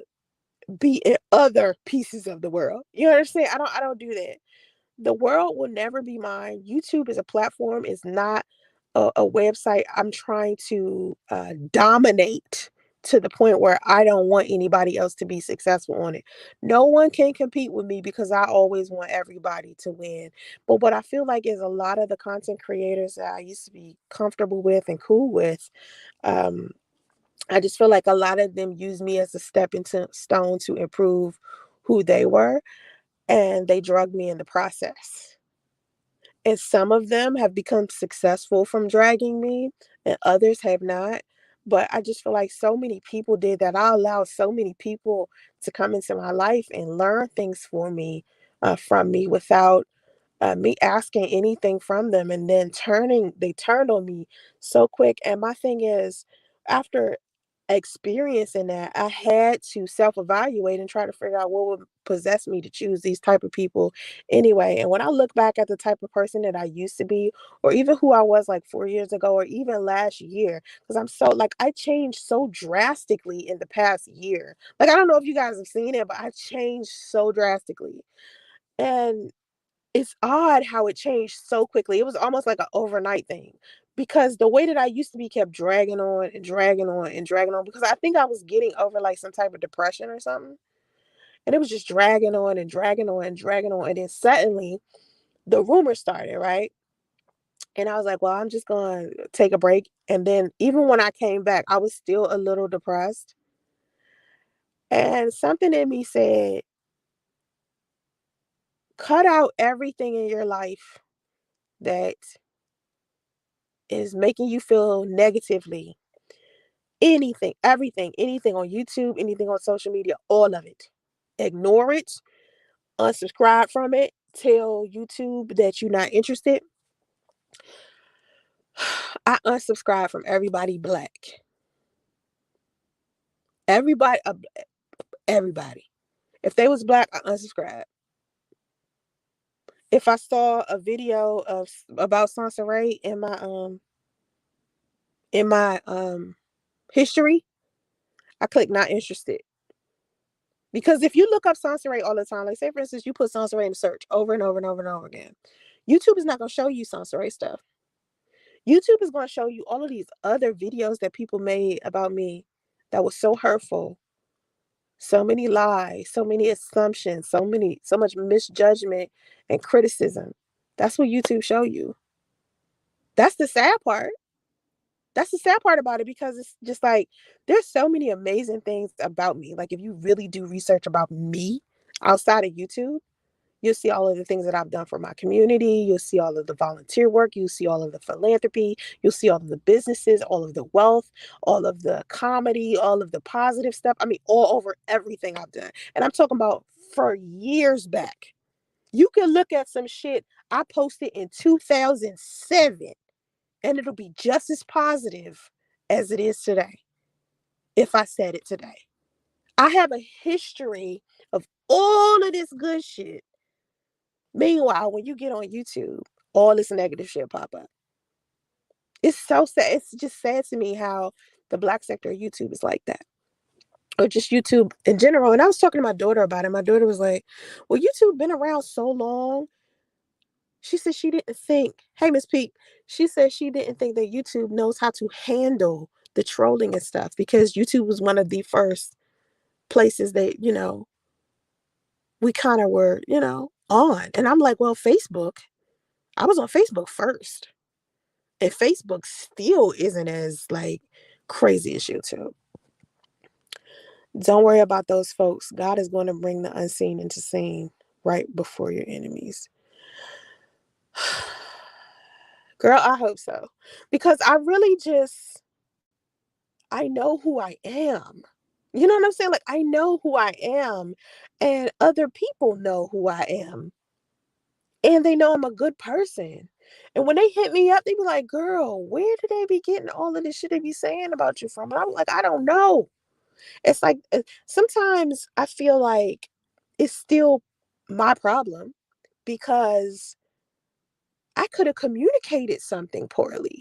be in other pieces of the world. You understand? I don't do that. The world will never be mine. YouTube is a platform, it's not a website I'm trying to dominate to the point where I don't want anybody else to be successful on it. No one can compete with me because I always want everybody to win. But what I feel like is a lot of the content creators that I used to be comfortable with and cool with, um, I just feel like a lot of them use me as a stepping stone to improve who they were, and they drug me in the process. And some of them have become successful from dragging me, and others have not. But I just feel like so many people did that. I allowed so many people to come into my life and learn things from me without me asking anything from them, and then they turned on me so quick. And my thing is, after experiencing that, I had to self-evaluate and try to figure out what would possess me to choose these type of people anyway. And when I look back at the type of person that I used to be, or even who I was like 4 years ago, or even last year, because I'm so like I changed so drastically in the past year. Like I don't know if you guys have seen it, but I changed so drastically. And it's odd how it changed so quickly. It was almost like an overnight thing because the way that I used to be kept dragging on and dragging on and dragging on because I think I was getting over like some type of depression or something. And it was just dragging on and dragging on and dragging on. And then suddenly the rumors started, right? And I was like, well, I'm just going to take a break. And then even when I came back, I was still a little depressed. And something in me said, cut out everything in your life that is making you feel negatively. Anything, everything, anything on YouTube, anything on social media, all of it. Ignore it, unsubscribe from it, tell YouTube that you're not interested. I unsubscribe from everybody black. Everybody, everybody. If they was black, I unsubscribe. If I saw a video about Soncerae in my history, I click not interested. Because if you look up Soncerae all the time, like say for instance, you put Soncerae in search over and over and over and over again, YouTube is not going to show you Soncerae stuff. YouTube is going to show you all of these other videos that people made about me that was so hurtful, so many lies, so many assumptions, so much misjudgment and criticism. That's what YouTube show you. That's the sad part. That's the sad part about it, because it's just like there's so many amazing things about me. Like if you really do research about me outside of YouTube, you'll see all of the things that I've done for my community. You'll see all of the volunteer work. You'll see all of the philanthropy. You'll see all of the businesses, all of the wealth, all of the comedy, all of the positive stuff. I mean, all over everything I've done. And I'm talking about for years back. You can look at some shit I posted in 2007 and it'll be just as positive as it is today if I said it today. I have a history of all of this good shit. Meanwhile, when you get on YouTube, all this negative shit pop up. It's so sad. It's just sad to me how the Black sector of YouTube is like that, or just YouTube in general. And I was talking to my daughter about it. My daughter was like, well, YouTube been around so long. She said she didn't think, hey, Miss Pete, she said she didn't think that YouTube knows how to handle the trolling and stuff, because YouTube was one of the first places that, we kind of were, on. And I'm like, well, Facebook, I was on Facebook first. And Facebook still isn't as like crazy as YouTube. Don't worry about those folks. God is going to bring the unseen into seen right before your enemies. Girl, I hope so. Because I know who I am. You know what I'm saying? Like, I know who I am, and other people know who I am. And they know I'm a good person. And when they hit me up, they be like, girl, where did they be getting all of this shit they be saying about you from? And I'm like, I don't know. It's like sometimes I feel like it's still my problem, because I could have communicated something poorly.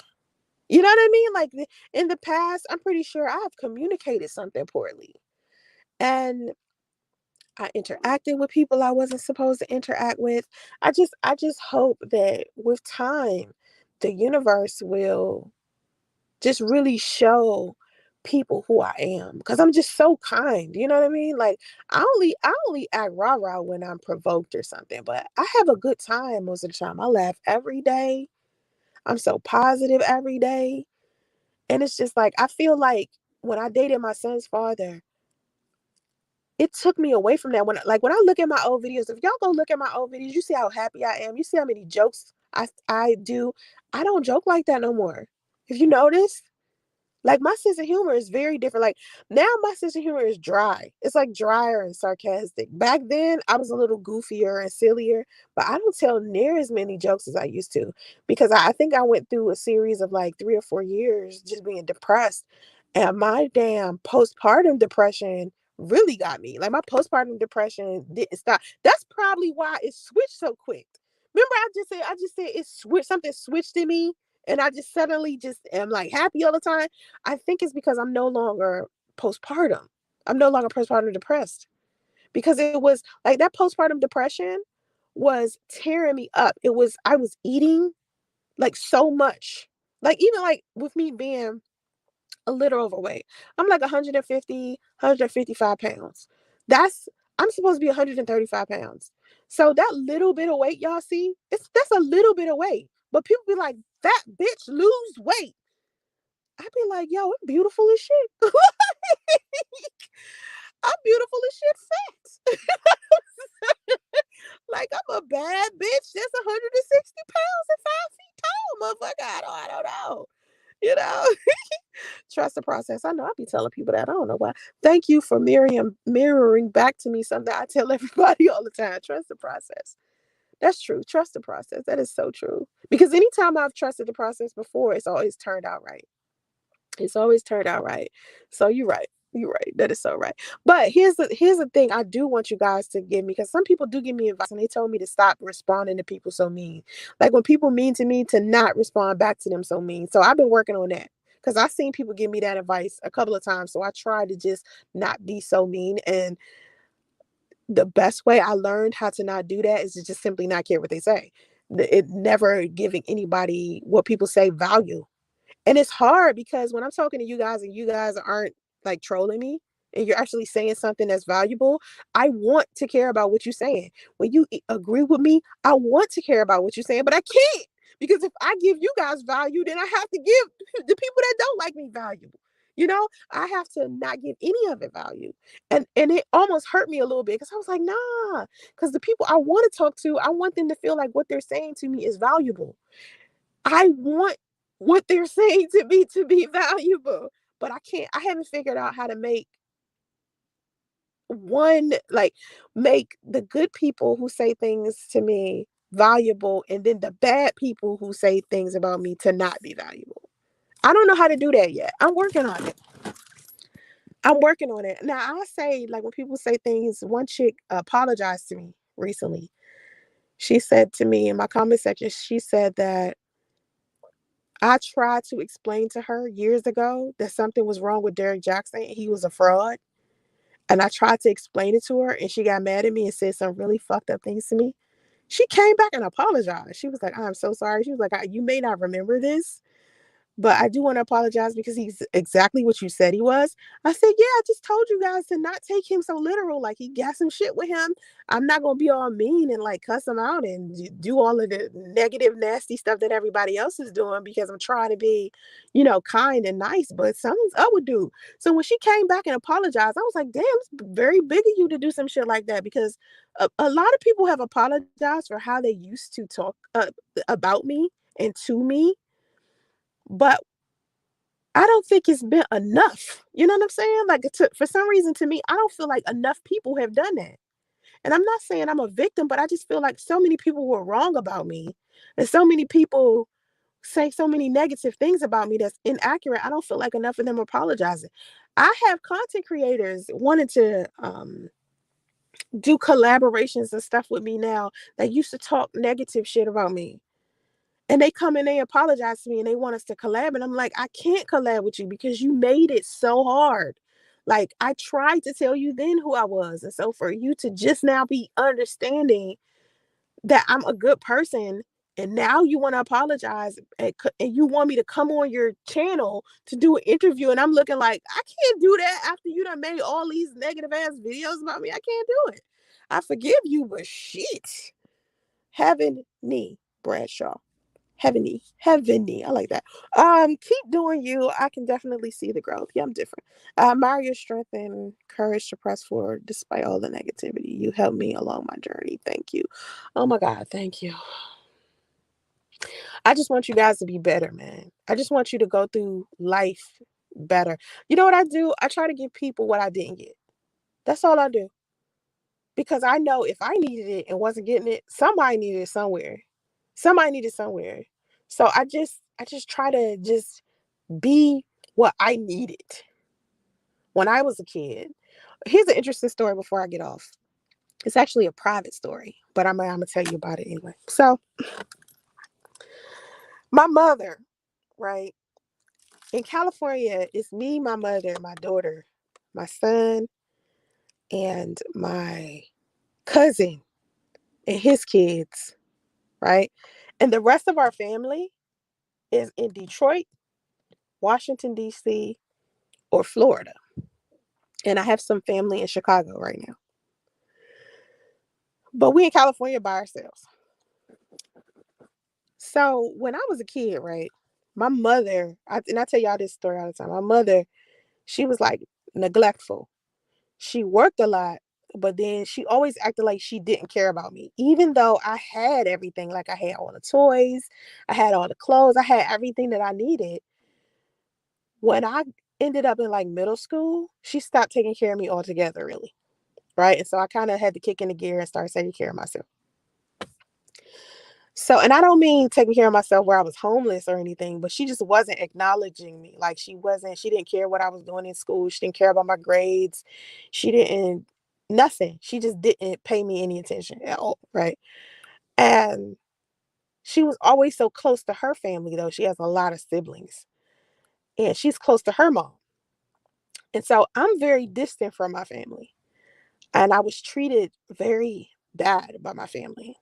You know what I mean? Like in the past, I'm pretty sure I've communicated something poorly. And I interacted with people I wasn't supposed to interact with. I just hope that with time, the universe will just really show people who I am, because I'm just so kind. You know what I mean? Like I only act rah-rah when I'm provoked or something, but I have a good time most of the time. I laugh every day. I'm so positive every day. And it's just like I feel like when I dated my son's father, it took me away from that. When I look at my old videos, if y'all go look at my old videos, you see how happy I am. You see how many jokes I do. I don't joke like that no more. If you notice, like my sense of humor is very different. Like now my sense of humor is dry. It's like drier and sarcastic. Back then I was a little goofier and sillier, but I don't tell near as many jokes as I used to, because I think I went through a series of like 3 or 4 years just being depressed. And my damn postpartum depression really got me. Like my postpartum depression didn't stop. That's probably why it switched so quick. Remember I just said it switched, something switched in me, and I just suddenly just am like happy all the time. I think it's because I'm no longer postpartum. I'm no longer postpartum depressed, because it was like that postpartum depression was tearing me up. I was eating like so much. Like even like with me being a little overweight, I'm like 150, 155 pounds. That's I'm supposed to be 135 pounds. So that little bit of weight y'all see, that's a little bit of weight. But people be like, fat bitch, lose weight. I'd be like, yo, I'm beautiful as shit. I'm beautiful as shit fat. Like I'm a bad bitch that's 160 pounds and 5 feet tall, motherfucker. I don't know. You know, trust the process. I know I be telling people that. I don't know why. Thank you for mirroring back to me something I tell everybody all the time. Trust the process. That's true. Trust the process. That is so true. Because anytime I've trusted the process before, it's always turned out right. It's always turned out right. So you're right. You're right. That is so right. But here's the thing I do want you guys to give me, because some people do give me advice and they told me to stop responding to people so mean. Like when people mean to me, to not respond back to them so mean. So I've been working on that. Because I've seen people give me that advice a couple of times. So I try to just not be so mean. And the best way I learned how to not do that is to just simply not care what they say. It never giving anybody what people say value. And it's hard because when I'm talking to you guys and you guys aren't like trolling me and you're actually saying something that's valuable, I want to care about what you're saying. When you agree with me, I want to care about what you're saying, but I can't, because if I give you guys value, then I have to give the people that don't like me value. I have to not give any of it value. And it almost hurt me a little bit because I was like, nah, because the people I want to talk to, I want them to feel like what they're saying to me is valuable. I want what they're saying to be valuable, but I can't. I haven't figured out how to one like make the good people who say things to me valuable, and then the bad people who say things about me to not be valuable. I don't know how to do that yet. I'm working on it. I'm working on it. Now, I say, like, when people say things, one chick apologized to me recently. She said to me in my comment section, she said that I tried to explain to her years ago that something was wrong with Derek Jackson. He was a fraud. And I tried to explain it to her, and she got mad at me and said some really fucked up things to me. She came back and apologized. She was like, I'm so sorry. She was like, You may not remember this, but I do want to apologize because he's exactly what you said he was. I said, yeah, I just told you guys to not take him so literal. Like, he got some shit with him. I'm not going to be all mean and like cuss him out and do all of the negative, nasty stuff that everybody else is doing, because I'm trying to be, kind and nice, but something's up with dude. So when she came back and apologized, I was like, damn, it's very big of you to do some shit like that, because a lot of people have apologized for how they used to talk about me and to me, but I don't think it's been enough. You know what I'm saying? Like, for some reason, to me, I don't feel like enough people have done that. And I'm not saying I'm a victim, but I just feel like so many people were wrong about me. And so many people say so many negative things about me that's inaccurate. I don't feel like enough of them apologizing. I have content creators wanting to do collaborations and stuff with me now that used to talk negative shit about me. And they come and they apologize to me and they want us to collab. And I'm like, I can't collab with you because you made it so hard. Like, I tried to tell you then who I was. And so for you to just now be understanding that I'm a good person, and now you want to apologize, and you want me to come on your channel to do an interview. And I'm looking like, I can't do that after you done made all these negative ass videos about me. I can't do it. I forgive you, but shit. Heaven knee, Bradshaw. Heavenly. I like that. Keep doing you. I can definitely see the growth. Yeah, I'm different. I admire your strength and courage to press forward despite all the negativity. You helped me along my journey. Thank you. Oh my God, thank you. I just want you guys to be better, man. I just want you to go through life better. You know what I do? I try to give people what I didn't get. That's all I do. Because I know if I needed it and wasn't getting it, somebody needed it somewhere. Somebody needed somewhere. So I just try to just be what I needed when I was a kid. Here's an interesting story before I get off. It's actually a private story, but I'm gonna tell you about it anyway. So my mother, right, in California, it's me, my mother, my daughter, my son, and my cousin and his kids, right? And the rest of our family is in Detroit, Washington, D.C., or Florida. And I have some family in Chicago right now. But we in California by ourselves. So when I was a kid, right, my mother, and I tell y'all this story all the time. My mother, she was like neglectful. She worked a lot, but then she always acted like she didn't care about me, even though I had everything. Like, I had all the toys, I had all the clothes, I had everything that I needed. When I ended up in like middle school, she stopped taking care of me altogether, really. Right. And so I kind of had to kick into gear and start taking care of myself. So, and I don't mean taking care of myself where I was homeless or anything, but she just wasn't acknowledging me. Like she didn't care what I was doing in school. She didn't care about my grades. She didn't, nothing. She just didn't pay me any attention at all. Right. And she was always so close to her family, though. She has a lot of siblings and she's close to her mom. And so I'm very distant from my family. And I was treated very bad by my family.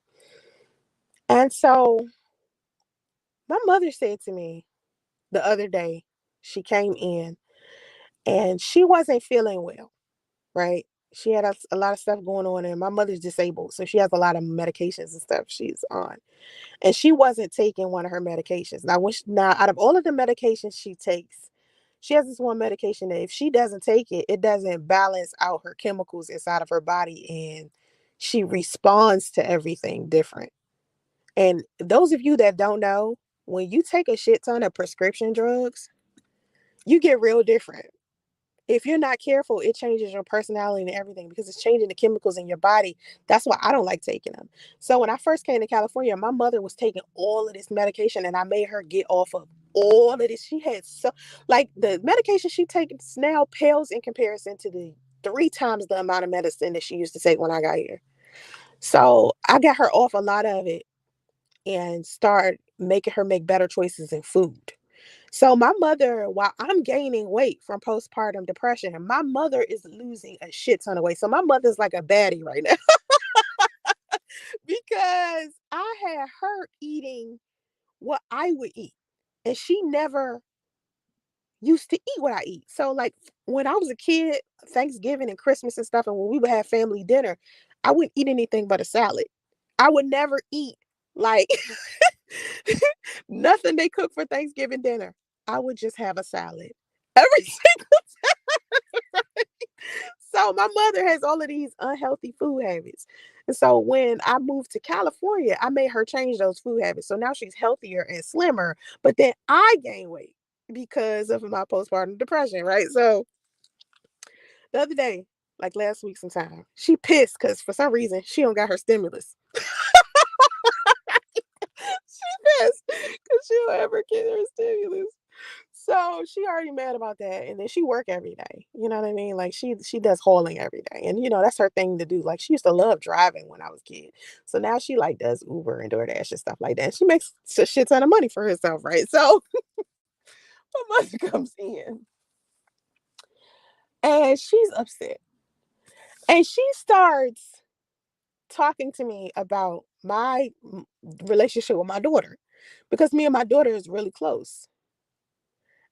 And so my mother said to me the other day, she came in and she wasn't feeling well, right? She had a lot of stuff going on, and my mother's disabled. So she has a lot of medications and stuff she's on. And she wasn't taking one of her medications. Now, out of all of the medications she takes, she has this one medication that if she doesn't take it, it doesn't balance out her chemicals inside of her body. And she responds to everything different. And those of you that don't know, when you take a shit ton of prescription drugs, you get real different. If you're not careful, it changes your personality and everything because it's changing the chemicals in your body. That's why I don't like taking them. So when I first came to California, my mother was taking all of this medication and I made her get off of all of this. She had so like the medication she takes now pales in comparison to the 3 times the amount of medicine that she used to take when I got here. So I got her off a lot of it and start making her make better choices in food. So my mother, while I'm gaining weight from postpartum depression, my mother is losing a shit ton of weight. So my mother's like a baddie right now because I had her eating what I would eat. And she never used to eat what I eat. So like when I was a kid, Thanksgiving and Christmas and stuff, and when we would have family dinner, I wouldn't eat anything but a salad. I would never eat like nothing they cook for Thanksgiving dinner. I would just have a salad every single time. So my mother has all of these unhealthy food habits. And so when I moved to California, I made her change those food habits. So now she's healthier and slimmer, but then I gained weight because of my postpartum depression, right? So the other day, like last week sometime, she pissed because for some reason she don't got her stimulus. She pissed because she don't ever get her stimulus. So she already mad about that, and then she work every day. You know what I mean? Like she does hauling every day, and that's her thing to do. Like she used to love driving when I was a kid, so now she like does Uber and DoorDash and stuff like that. She makes a shit ton of money for herself, right? So my mother comes in and she's upset, and she starts talking to me about my relationship with my daughter because me and my daughter is really close,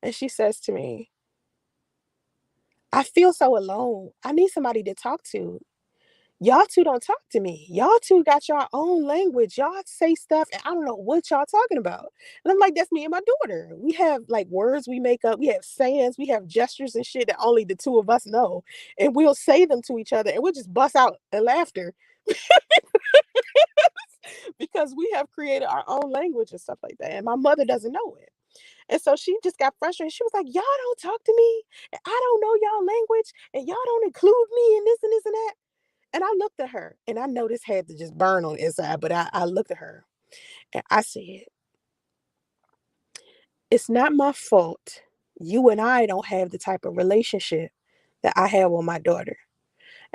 and she says to me, "I feel so alone. I need somebody to talk to. Y'all two don't talk to me. Y'all two got your own language. Y'all say stuff and I don't know what y'all talking about." And I'm like, that's me and my daughter. We have like words we make up. We have sayings, we have gestures and shit that only the two of us know. And we'll say them to each other and we'll just bust out in laughter because we have created our own language and stuff like that. And my mother doesn't know it. And so she just got frustrated. She was like, "Y'all don't talk to me. And I don't know y'all language. And y'all don't include me in this and this and that." And I looked at her, and I know this had to just burn on the inside, but I looked at her and I said, "It's not my fault. You and I don't have the type of relationship that I have with my daughter."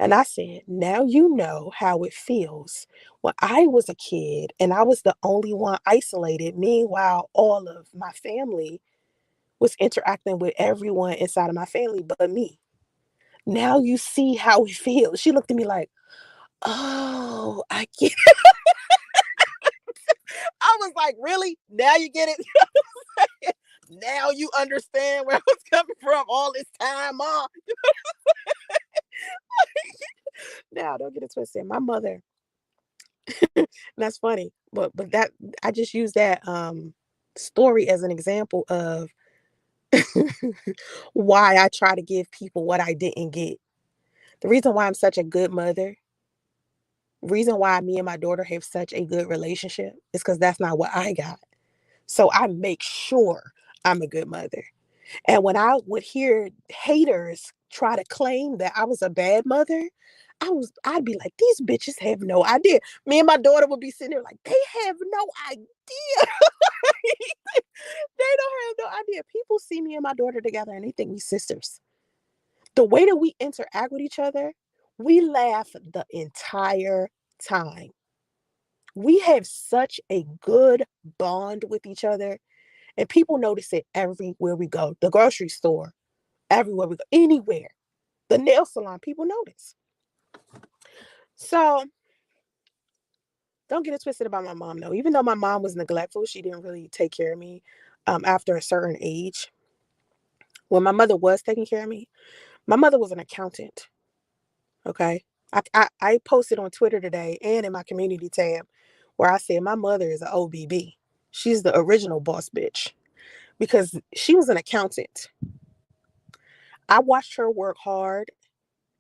And I said, "Now you know how it feels when I was a kid and I was the only one isolated. Meanwhile, all of my family was interacting with everyone inside of my family but me. Now you see how it feels." She looked at me like, "Oh, I get." I was like, "Really? Now you get it?" Now you understand where I was coming from all this time, Mom. Now, don't get it twisted. My mother, that's funny, but that I just use that story as an example of why I try to give people what I didn't get. The reason why I'm such a good mother, reason why me and my daughter have such a good relationship is because that's not what I got. So I make sure I'm a good mother. And when I would hear haters try to claim that I was a bad mother, I'd be like, these bitches have no idea. Me and my daughter would be sitting there like, they have no idea. They don't have no idea. People see me and my daughter together and they think we sisters. The way that we interact with each other, we laugh the entire time. We have such a good bond with each other, and people notice it everywhere we go. The grocery store, everywhere we go, anywhere. The nail salon, people notice. So don't get it twisted about my mom, though. Even though my mom was neglectful, she didn't really take care of me after a certain age. When my mother was taking care of me, my mother was an accountant. Okay. I posted on Twitter today and in my community tab where I said my mother is an OBB. She's the original boss bitch because she was an accountant. I watched her work hard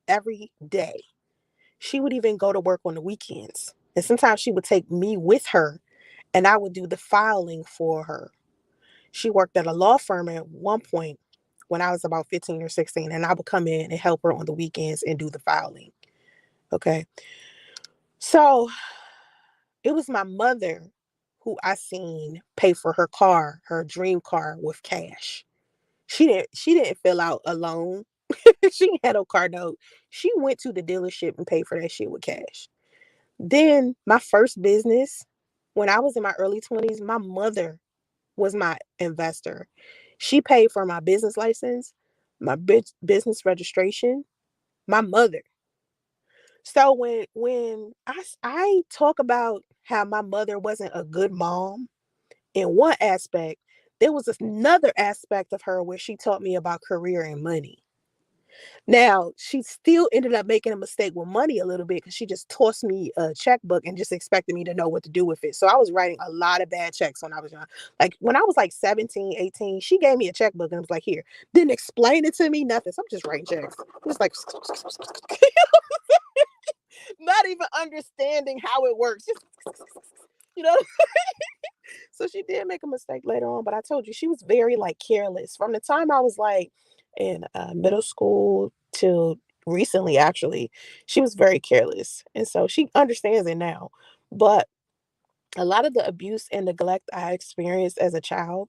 every day. She would even go to work on the weekends. And sometimes she would take me with her and I would do the filing for her. She worked at a law firm at one point when I was about 15 or 16, and I would come in and help her on the weekends and do the filing. Okay. So it was my mother who I seen pay for her car, her dream car with cash. She didn't fill out a loan. She had no car note. She went to the dealership and paid for that shit with cash. Then my first business, when I was in my early 20s, my mother was my investor. She paid for my business license, my business registration, my mother. So when I talk about how my mother wasn't a good mom in one aspect, there was another aspect of her where she taught me about career and money. Now, she still ended up making a mistake with money a little bit because she just tossed me a checkbook and just expected me to know what to do with it. So I was writing a lot of bad checks when I was young. Like when I was like 17, 18, she gave me a checkbook and was like, here, didn't explain it to me, nothing. So I'm just writing checks. It was like, not even understanding how it works. Just, you know, so she did make a mistake later on, but I told you she was very like careless from the time I was like in middle school till recently. Actually, she was very careless, and so she understands it now. But a lot of the abuse and neglect I experienced as a child,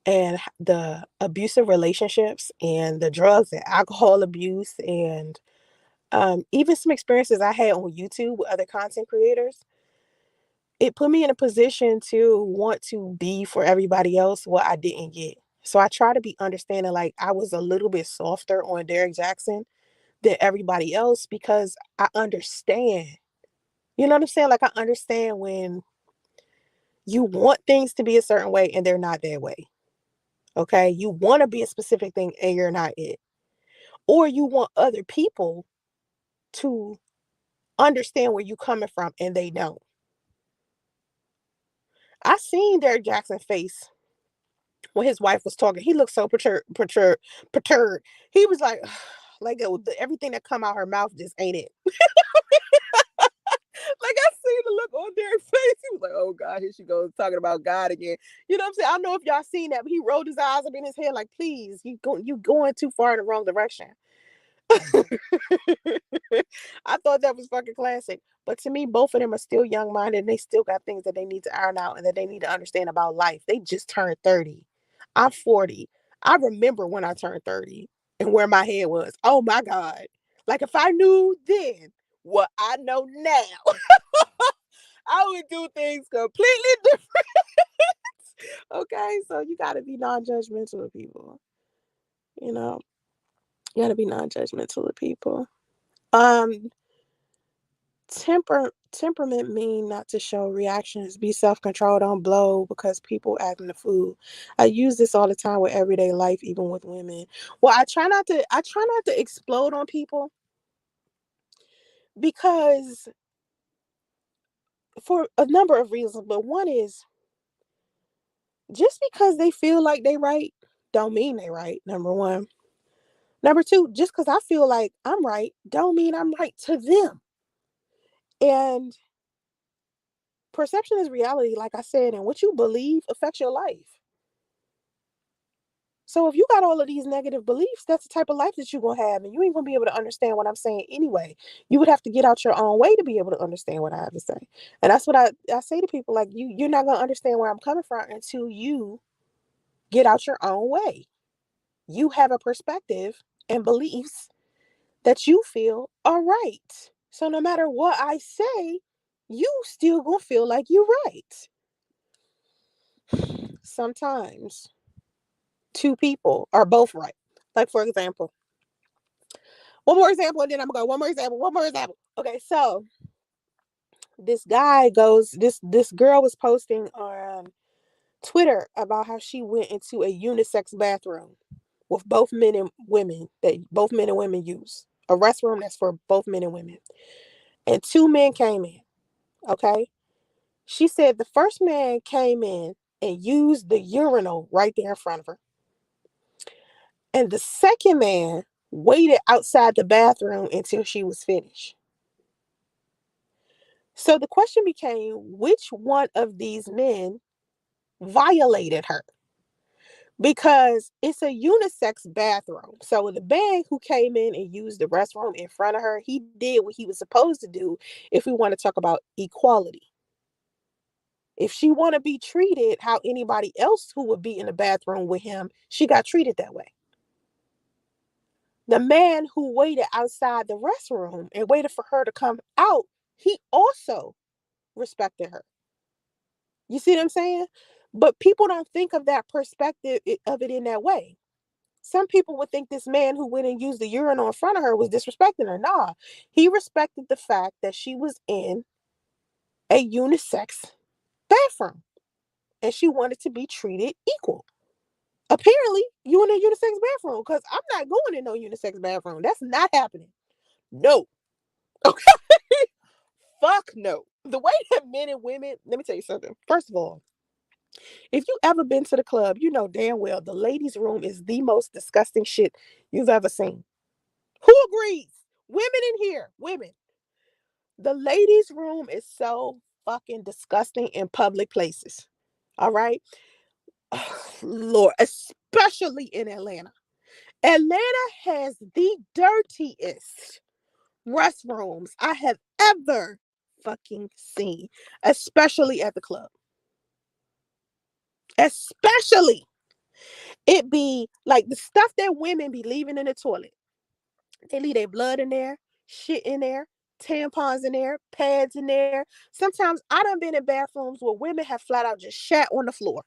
and the abusive relationships, and the drugs and alcohol abuse, and even some experiences I had on YouTube with other content creators, it put me in a position to want to be for everybody else what I didn't get. So I try to be understanding, like I was a little bit softer on Derek Jackson than everybody else because I understand. You know what I'm saying? Like I understand when you want things to be a certain way and they're not that way. Okay? You want to be a specific thing and you're not it. Or you want other people to understand where you're coming from and they don't. I seen Derek Jackson face when his wife was talking. He looked so perturbed. He was like, like everything that come out her mouth just ain't it. Like I seen the look on Derek's face. He was like, "Oh God, here she goes talking about God again." You know what I'm saying? I don't know if y'all seen that, but he rolled his eyes up in his head like, "Please, you going too far in the wrong direction." I thought that was fucking classic. But to me, both of them are still young minded and they still got things that they need to iron out and that they need to understand about life. They just turned 30. I'm 40. I remember when I turned 30 and where my head was. Oh my God. Like if I knew then what I know now, I would do things completely different. Okay. So you got to be non judgmental of people. You know, you got to be non judgmental of people. Um, temperament mean not to show reactions, be self-control, don't blow because people acting the fool. I use this all the time with everyday life, even with women. Well, I try not to explode on people because for a number of reasons, but one is just because they feel like they right don't mean they right. Number one. Number two, just because I feel like I'm right don't mean I'm right to them. And perception is reality, like I said, and what you believe affects your life. So if you got all of these negative beliefs, that's the type of life that you're gonna have, and you ain't gonna be able to understand what I'm saying anyway. You would have to get out your own way to be able to understand what I have to say. And that's what I say to people, like, you're not gonna understand where I'm coming from until you get out your own way. You have a perspective and beliefs that you feel are right. So no matter what I say, you still gonna feel like you're right. Sometimes two people are both right. Like, for example, one more example, and then I'm gonna go one more example, one more example. Okay, so this girl was posting on Twitter about how she went into a unisex bathroom with both men and women, that both men and women use. A restroom that's for both men and women. And two men came in. Okay. She said the first man came in and used the urinal right there in front of her. And the second man waited outside the bathroom until she was finished. So the question became, which one of these men violated her? Because it's a unisex bathroom. So the man who came in and used the restroom in front of her, he did what he was supposed to do if we want to talk about equality. If she want to be treated how anybody else who would be in the bathroom with him, she got treated that way. The man who waited outside the restroom and waited for her to come out, he also respected her. You see what I'm saying? But people don't think of that perspective of it in that way. Some people would think this man who went and used the urinal in front of her was disrespecting her. Nah, he respected the fact that she was in a unisex bathroom and she wanted to be treated equal. Apparently, you in a unisex bathroom, because I'm not going in no unisex bathroom. That's not happening. No. Okay. Fuck no. The way that men and women, let me tell you something. First of all, if you ever been to the club, you know damn well the ladies' room is the most disgusting shit you've ever seen. Who agrees? Women in here, women. The ladies' room is so fucking disgusting in public places. All right? Oh, Lord, especially in Atlanta. Atlanta has the dirtiest restrooms I have ever fucking seen, especially at the club. Especially. It be like the stuff that women be leaving in the toilet. They leave their blood in there, shit in there, tampons in there, pads in there. Sometimes I done been in bathrooms where women have flat out just shat on the floor.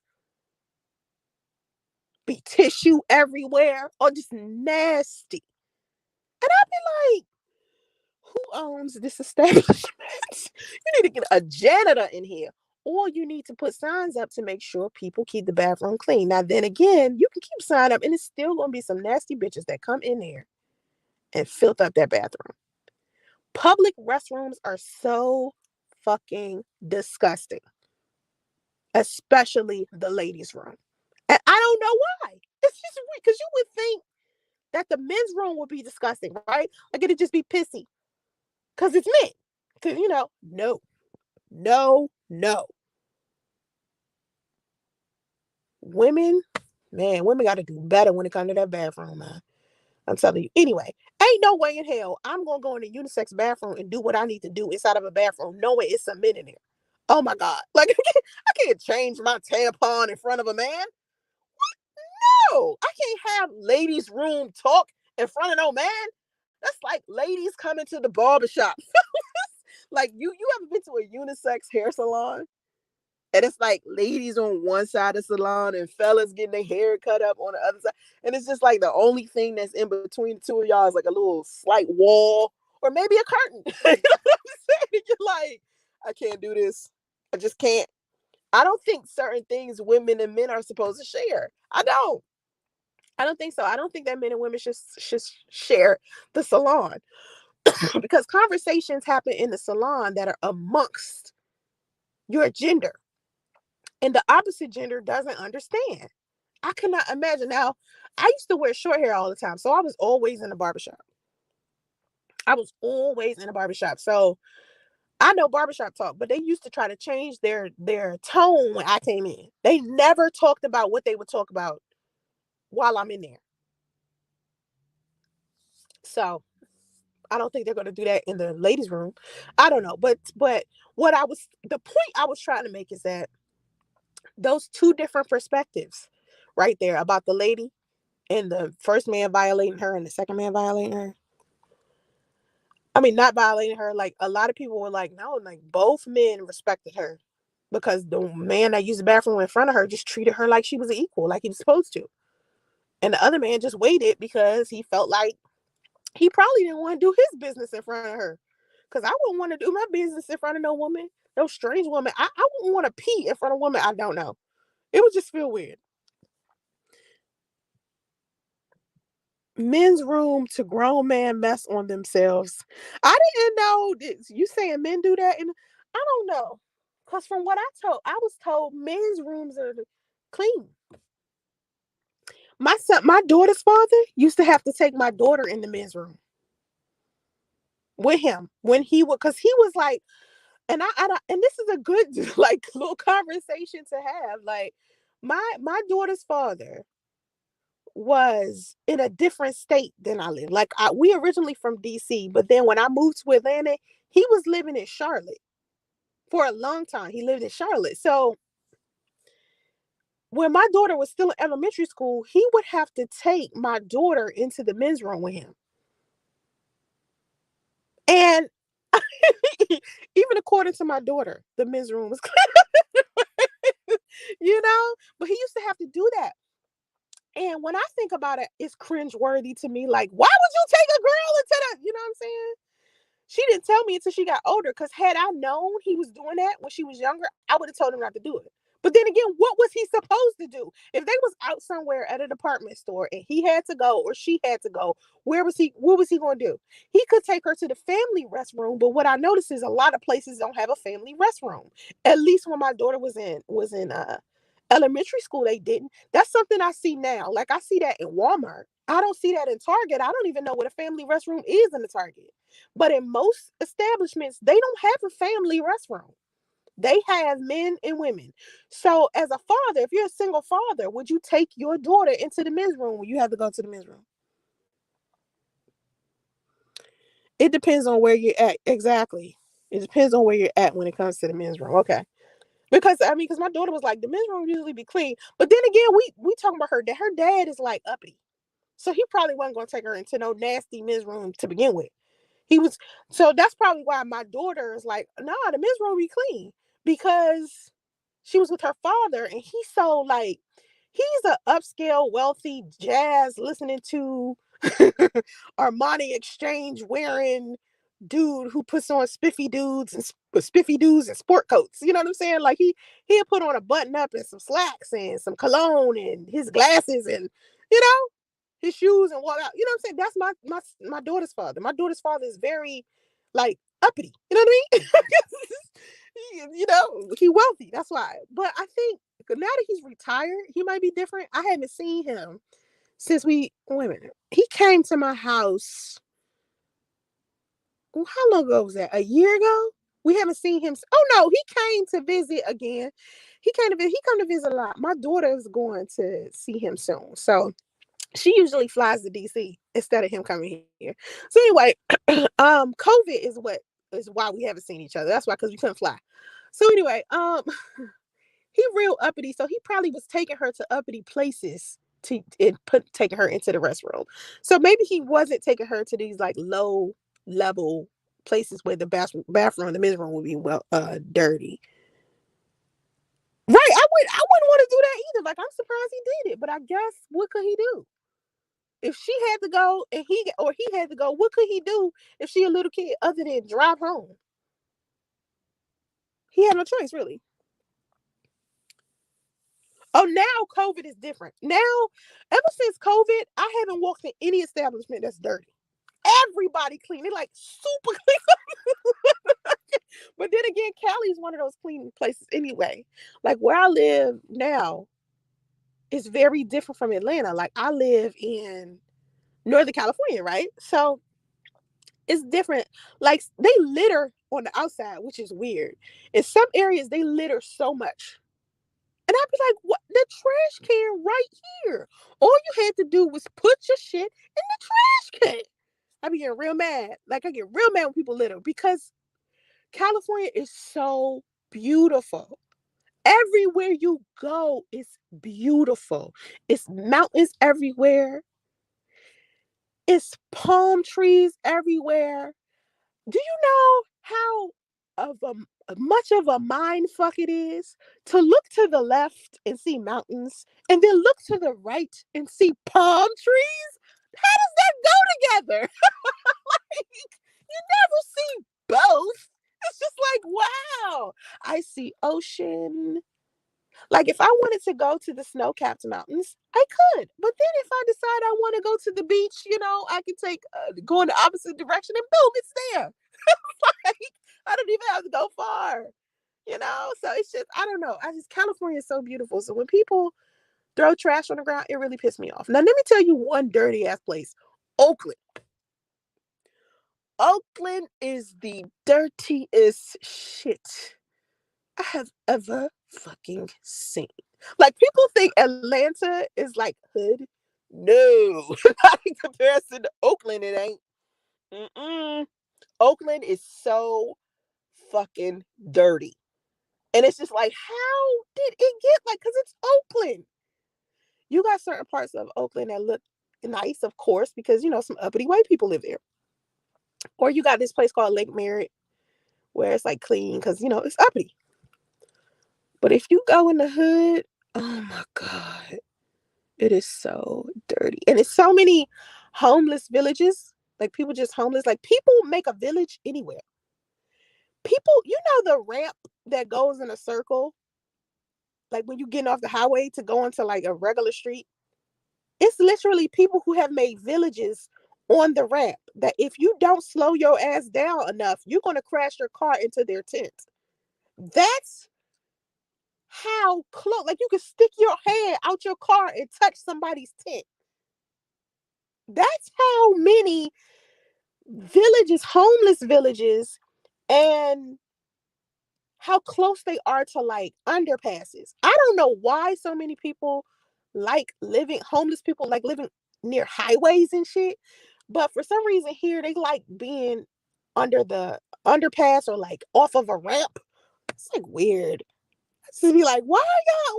Be tissue everywhere, or just nasty. And I be like, who owns this establishment? You need to get a janitor in here. Or you need to put signs up to make sure people keep the bathroom clean. Now, then again, you can keep sign up, and it's still going to be some nasty bitches that come in there and filth up that bathroom. Public restrooms are so fucking disgusting, especially the ladies' room. And I don't know why. It's just weird, because you would think that the men's room would be disgusting, right? Like it'd just be pissy because it's men. Because, no, no, no. Women, man, women got to do better when it comes to that bathroom, man. I'm telling you. Anyway, ain't no way in hell I'm going to go in a unisex bathroom and do what I need to do inside of a bathroom knowing it's some men in there. Oh my God. Like, I can't change my tampon in front of a man. No, I can't have ladies' room talk in front of no man. That's like ladies coming to the barbershop. Like, you ever been to a unisex hair salon? And it's like ladies on one side of the salon and fellas getting their hair cut up on the other side. And it's just like the only thing that's in between the two of y'all is like a little slight wall or maybe a curtain. You know what I'm saying? You're like, I can't do this. I just can't. I don't think certain things women and men are supposed to share. I don't. I don't think so. I don't think that men and women should share the salon because conversations happen in the salon that are amongst your gender, and the opposite gender doesn't understand. I cannot imagine. Now, I used to wear short hair all the time, so I was always in the barbershop. I was always in a barbershop. So I know barbershop talk, but they used to try to change their tone when I came in. They never talked about what they would talk about while I'm in there. So I don't think they're going to do that in the ladies' room. I don't know, but the point I was trying to make is that those two different perspectives, right there, about the lady and the first man violating her and the second man violating her. I mean, not violating her. Like, a lot of people were like, no, like both men respected her because the man that used the bathroom in front of her just treated her like she was an equal, like he was supposed to. And the other man just waited because he felt like he probably didn't want to do his business in front of her. Because I wouldn't want to do my business in front of no woman, no strange woman. I wouldn't want to pee in front of a woman I don't know. It would just feel weird. Men's room to grown man mess on themselves. I didn't know this. You saying men do that? And I don't know. Because from what I was told men's rooms are clean. My daughter's father used to have to take my daughter in the men's room with him when he would, because he was like, and this is a good like little conversation to have. Like, my daughter's father was in a different state than I live. Like, we originally from DC, but then when I moved to Atlanta, he was living in Charlotte for a long time. He lived in Charlotte. So when my daughter was still in elementary school, he would have to take my daughter into the men's room with him. And even according to my daughter, the men's room was but he used to have to do that. And when I think about it, it's cringeworthy to me. Like, why would you take a girl into that? You know what I'm saying? She didn't tell me until she got older, because had I known he was doing that when she was younger, I would have told him not to do it. But then again, what was he supposed to do? If they was out somewhere at a department store and he had to go or she had to go, what was he going to do? He could take her to the family restroom, but what I noticed is a lot of places don't have a family restroom. At least when my daughter was in elementary school, they didn't. That's something I see now. Like, I see that in Walmart. I don't see that in Target. I don't even know what a family restroom is in the Target. But in most establishments, they don't have a family restroom. They have men and women. So, as a father, if you're a single father, would you take your daughter into the men's room when you have to go to the men's room? It depends on where you're at. Exactly. It depends on where you're at when it comes to the men's room. Okay. Because my daughter was like, the men's room usually be clean. But then again, we talking about her dad. Her dad is like uppity. So he probably wasn't going to take her into no nasty men's room to begin with. He was, so that's probably why my daughter is like, nah, the men's room be clean, because she was with her father and he's so like, he's a upscale, wealthy jazz listening to Armani exchange wearing dude who puts on spiffy dudes and sport coats. You know what I'm saying? Like, he'll put on a button up and some slacks and some cologne and his glasses and you know his shoes and walk out. You know what I'm saying? That's my daughter's father. My daughter's father is very like uppity. You know what I mean? He wealthy. That's why. But I think now that he's retired, he might be different. I haven't seen him since we wait a minute. He came to my house. Well, how long ago was that? A year ago? We haven't seen him. Oh no, he came to visit again. He come to visit a lot. My daughter is going to see him soon. So she usually flies to DC instead of him coming here. So anyway, COVID is why we haven't seen each other. That's why, because we couldn't fly. So anyway, he real uppity, so he probably was taking her to uppity places taking her into the restroom. So maybe he wasn't taking her to these like low level places where the bathroom, the men's room would be dirty. Right, I wouldn't want to do that either. Like, I'm surprised he did it, but I guess what could he do? If she had to go and he had to go, what could he do if she a little kid other than drive home? He had no choice, really. Oh, now COVID is different. Now, ever since COVID, I haven't walked in any establishment that's dirty. Everybody clean. They like super clean. But then again, Cali's one of those clean places anyway. Like, where I live now is very different from Atlanta. Like, I live in Northern California, right? So it's different. Like, they litter on the outside, which is weird. In some areas, they litter so much. And I'd be like, what? The trash can right here. All you had to do was put your shit in the trash can. I be getting real mad. Like, I get real mad when people litter because California is so beautiful. Everywhere you go is beautiful. It's mountains everywhere. It's palm trees everywhere. Do you know how of a much of a mind fuck it is to look to the left and see mountains and then look to the right and see palm trees? How does that go together? Like, you never see both. It's just like, wow. I see ocean. Like, if I wanted to go to the snow-capped mountains, I could. But then if I decide I want to go to the beach, I can go in the opposite direction and boom, it's there. Like, I don't even have to go far. So it's just, I don't know. California is so beautiful. So when people throw trash on the ground, it really pissed me off. Now, let me tell you one dirty ass place. Oakland. Oakland is the dirtiest shit I have ever fucking seen. Like, people think Atlanta is like hood. No, not in comparison to Oakland, it ain't. Mm-mm. Oakland is so fucking dirty. And it's just like, how did it get like, because it's Oakland. You got certain parts of Oakland that look nice, of course, because, some uppity white people live there. Or you got this place called Lake Merritt where it's like clean because, it's uppity. But if you go in the hood, oh my God, it is so dirty. And it's so many homeless villages. Like, people just homeless. Like, people make a village anywhere. People, the ramp that goes in a circle, like when you getting off the highway to go into like a regular street, it's literally people who have made villages on the ramp that if you don't slow your ass down enough, you're going to crash your car into their tent. That's how close, like, you can stick your head out your car and touch somebody's tent. That's how many villages, homeless villages, and how close they are to like underpasses. I don't know why so many people homeless people like living near highways and shit. But for some reason here, they like being under the underpass or like off of a ramp. It's like weird. To be like, why y'all?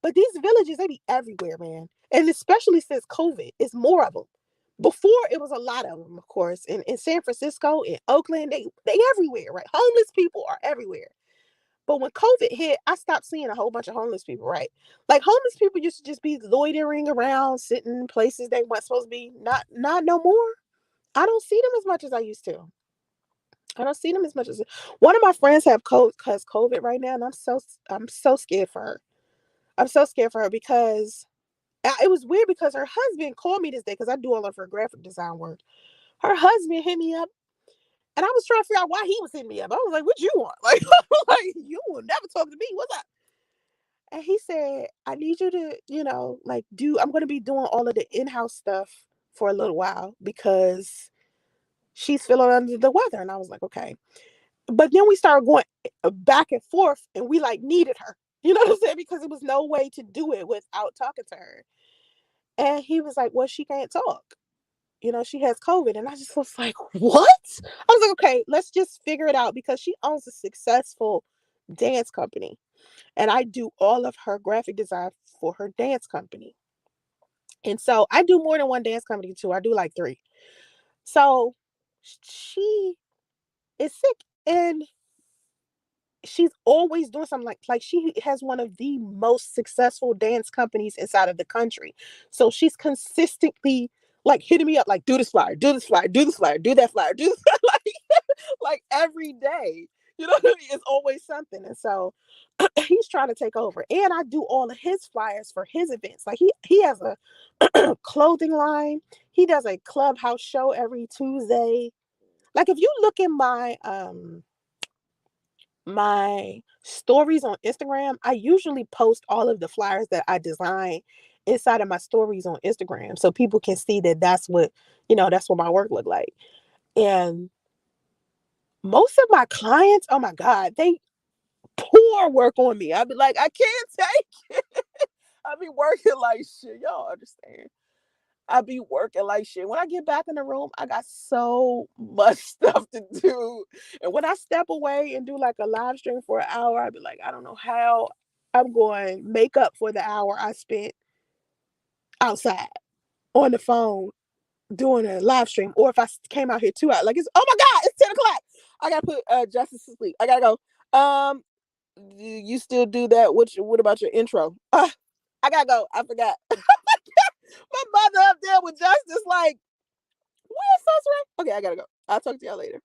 But these villages, they be everywhere, man. And especially since COVID, it's more of them. Before, it was a lot of them, of course. In San Francisco, in Oakland, they everywhere, right? Homeless people are everywhere. But when COVID hit, I stopped seeing a whole bunch of homeless people, right? Like, homeless people used to just be loitering around, sitting in places they weren't supposed to be. Not no more. I don't see them as much as I used to. I don't see them as much as one of my friends has COVID right now, and I'm so scared for her. I'm so scared for her because it was weird because her husband called me this day because I do all of her graphic design work. Her husband hit me up, and I was trying to figure out why he was hitting me up. I was like, "What you want? Like, like, you will never talk to me. What's up?" And he said, "I need you to, like, I'm going to be doing all of the in-house stuff for a little while because she's feeling under the weather." And I was like, "Okay." But then we started going back and forth, and we like needed her. You know what I'm saying? Because it was no way to do it without talking to her. And he was like, "Well, she can't talk. She has COVID." And I just was like, "What?" I was like, "Okay, let's just figure it out," because she owns a successful dance company. And I do all of her graphic design for her dance company. And so I do more than one dance company too. I do like three. So she is sick, and she's always doing something like she has one of the most successful dance companies inside of the country. So she's consistently like hitting me up like, "Do this flyer, do this flyer, do this flyer, do that flyer, do this," like every day. You know what I mean? It's always something. And so he's trying to take over. And I do all of his flyers for his events. Like, he has a clothing line. He does a clubhouse show every Tuesday. Like, if you look in my stories on Instagram, I usually post all of the flyers that I design inside of my stories on Instagram so people can see that that's what my work look like. And most of my clients, oh my God, they pour work on me. I'd be like, I can't take it. I be working like shit. Y'all understand? I be working like shit. When I get back in the room, I got so much stuff to do. And when I step away and do like a live stream for an hour, I'd be like, I don't know how I'm going to make up for the hour I spent outside on the phone doing a live stream. Or if I came out here 2 hours, like, it's, oh my God, it's 10 o'clock. I got to put Justice to sleep. I got to go. You still do that? What about your intro? I got to go. I forgot. My mother up there with Justice, like, where's Soncerae? Okay, I gotta go. I'll talk to y'all later.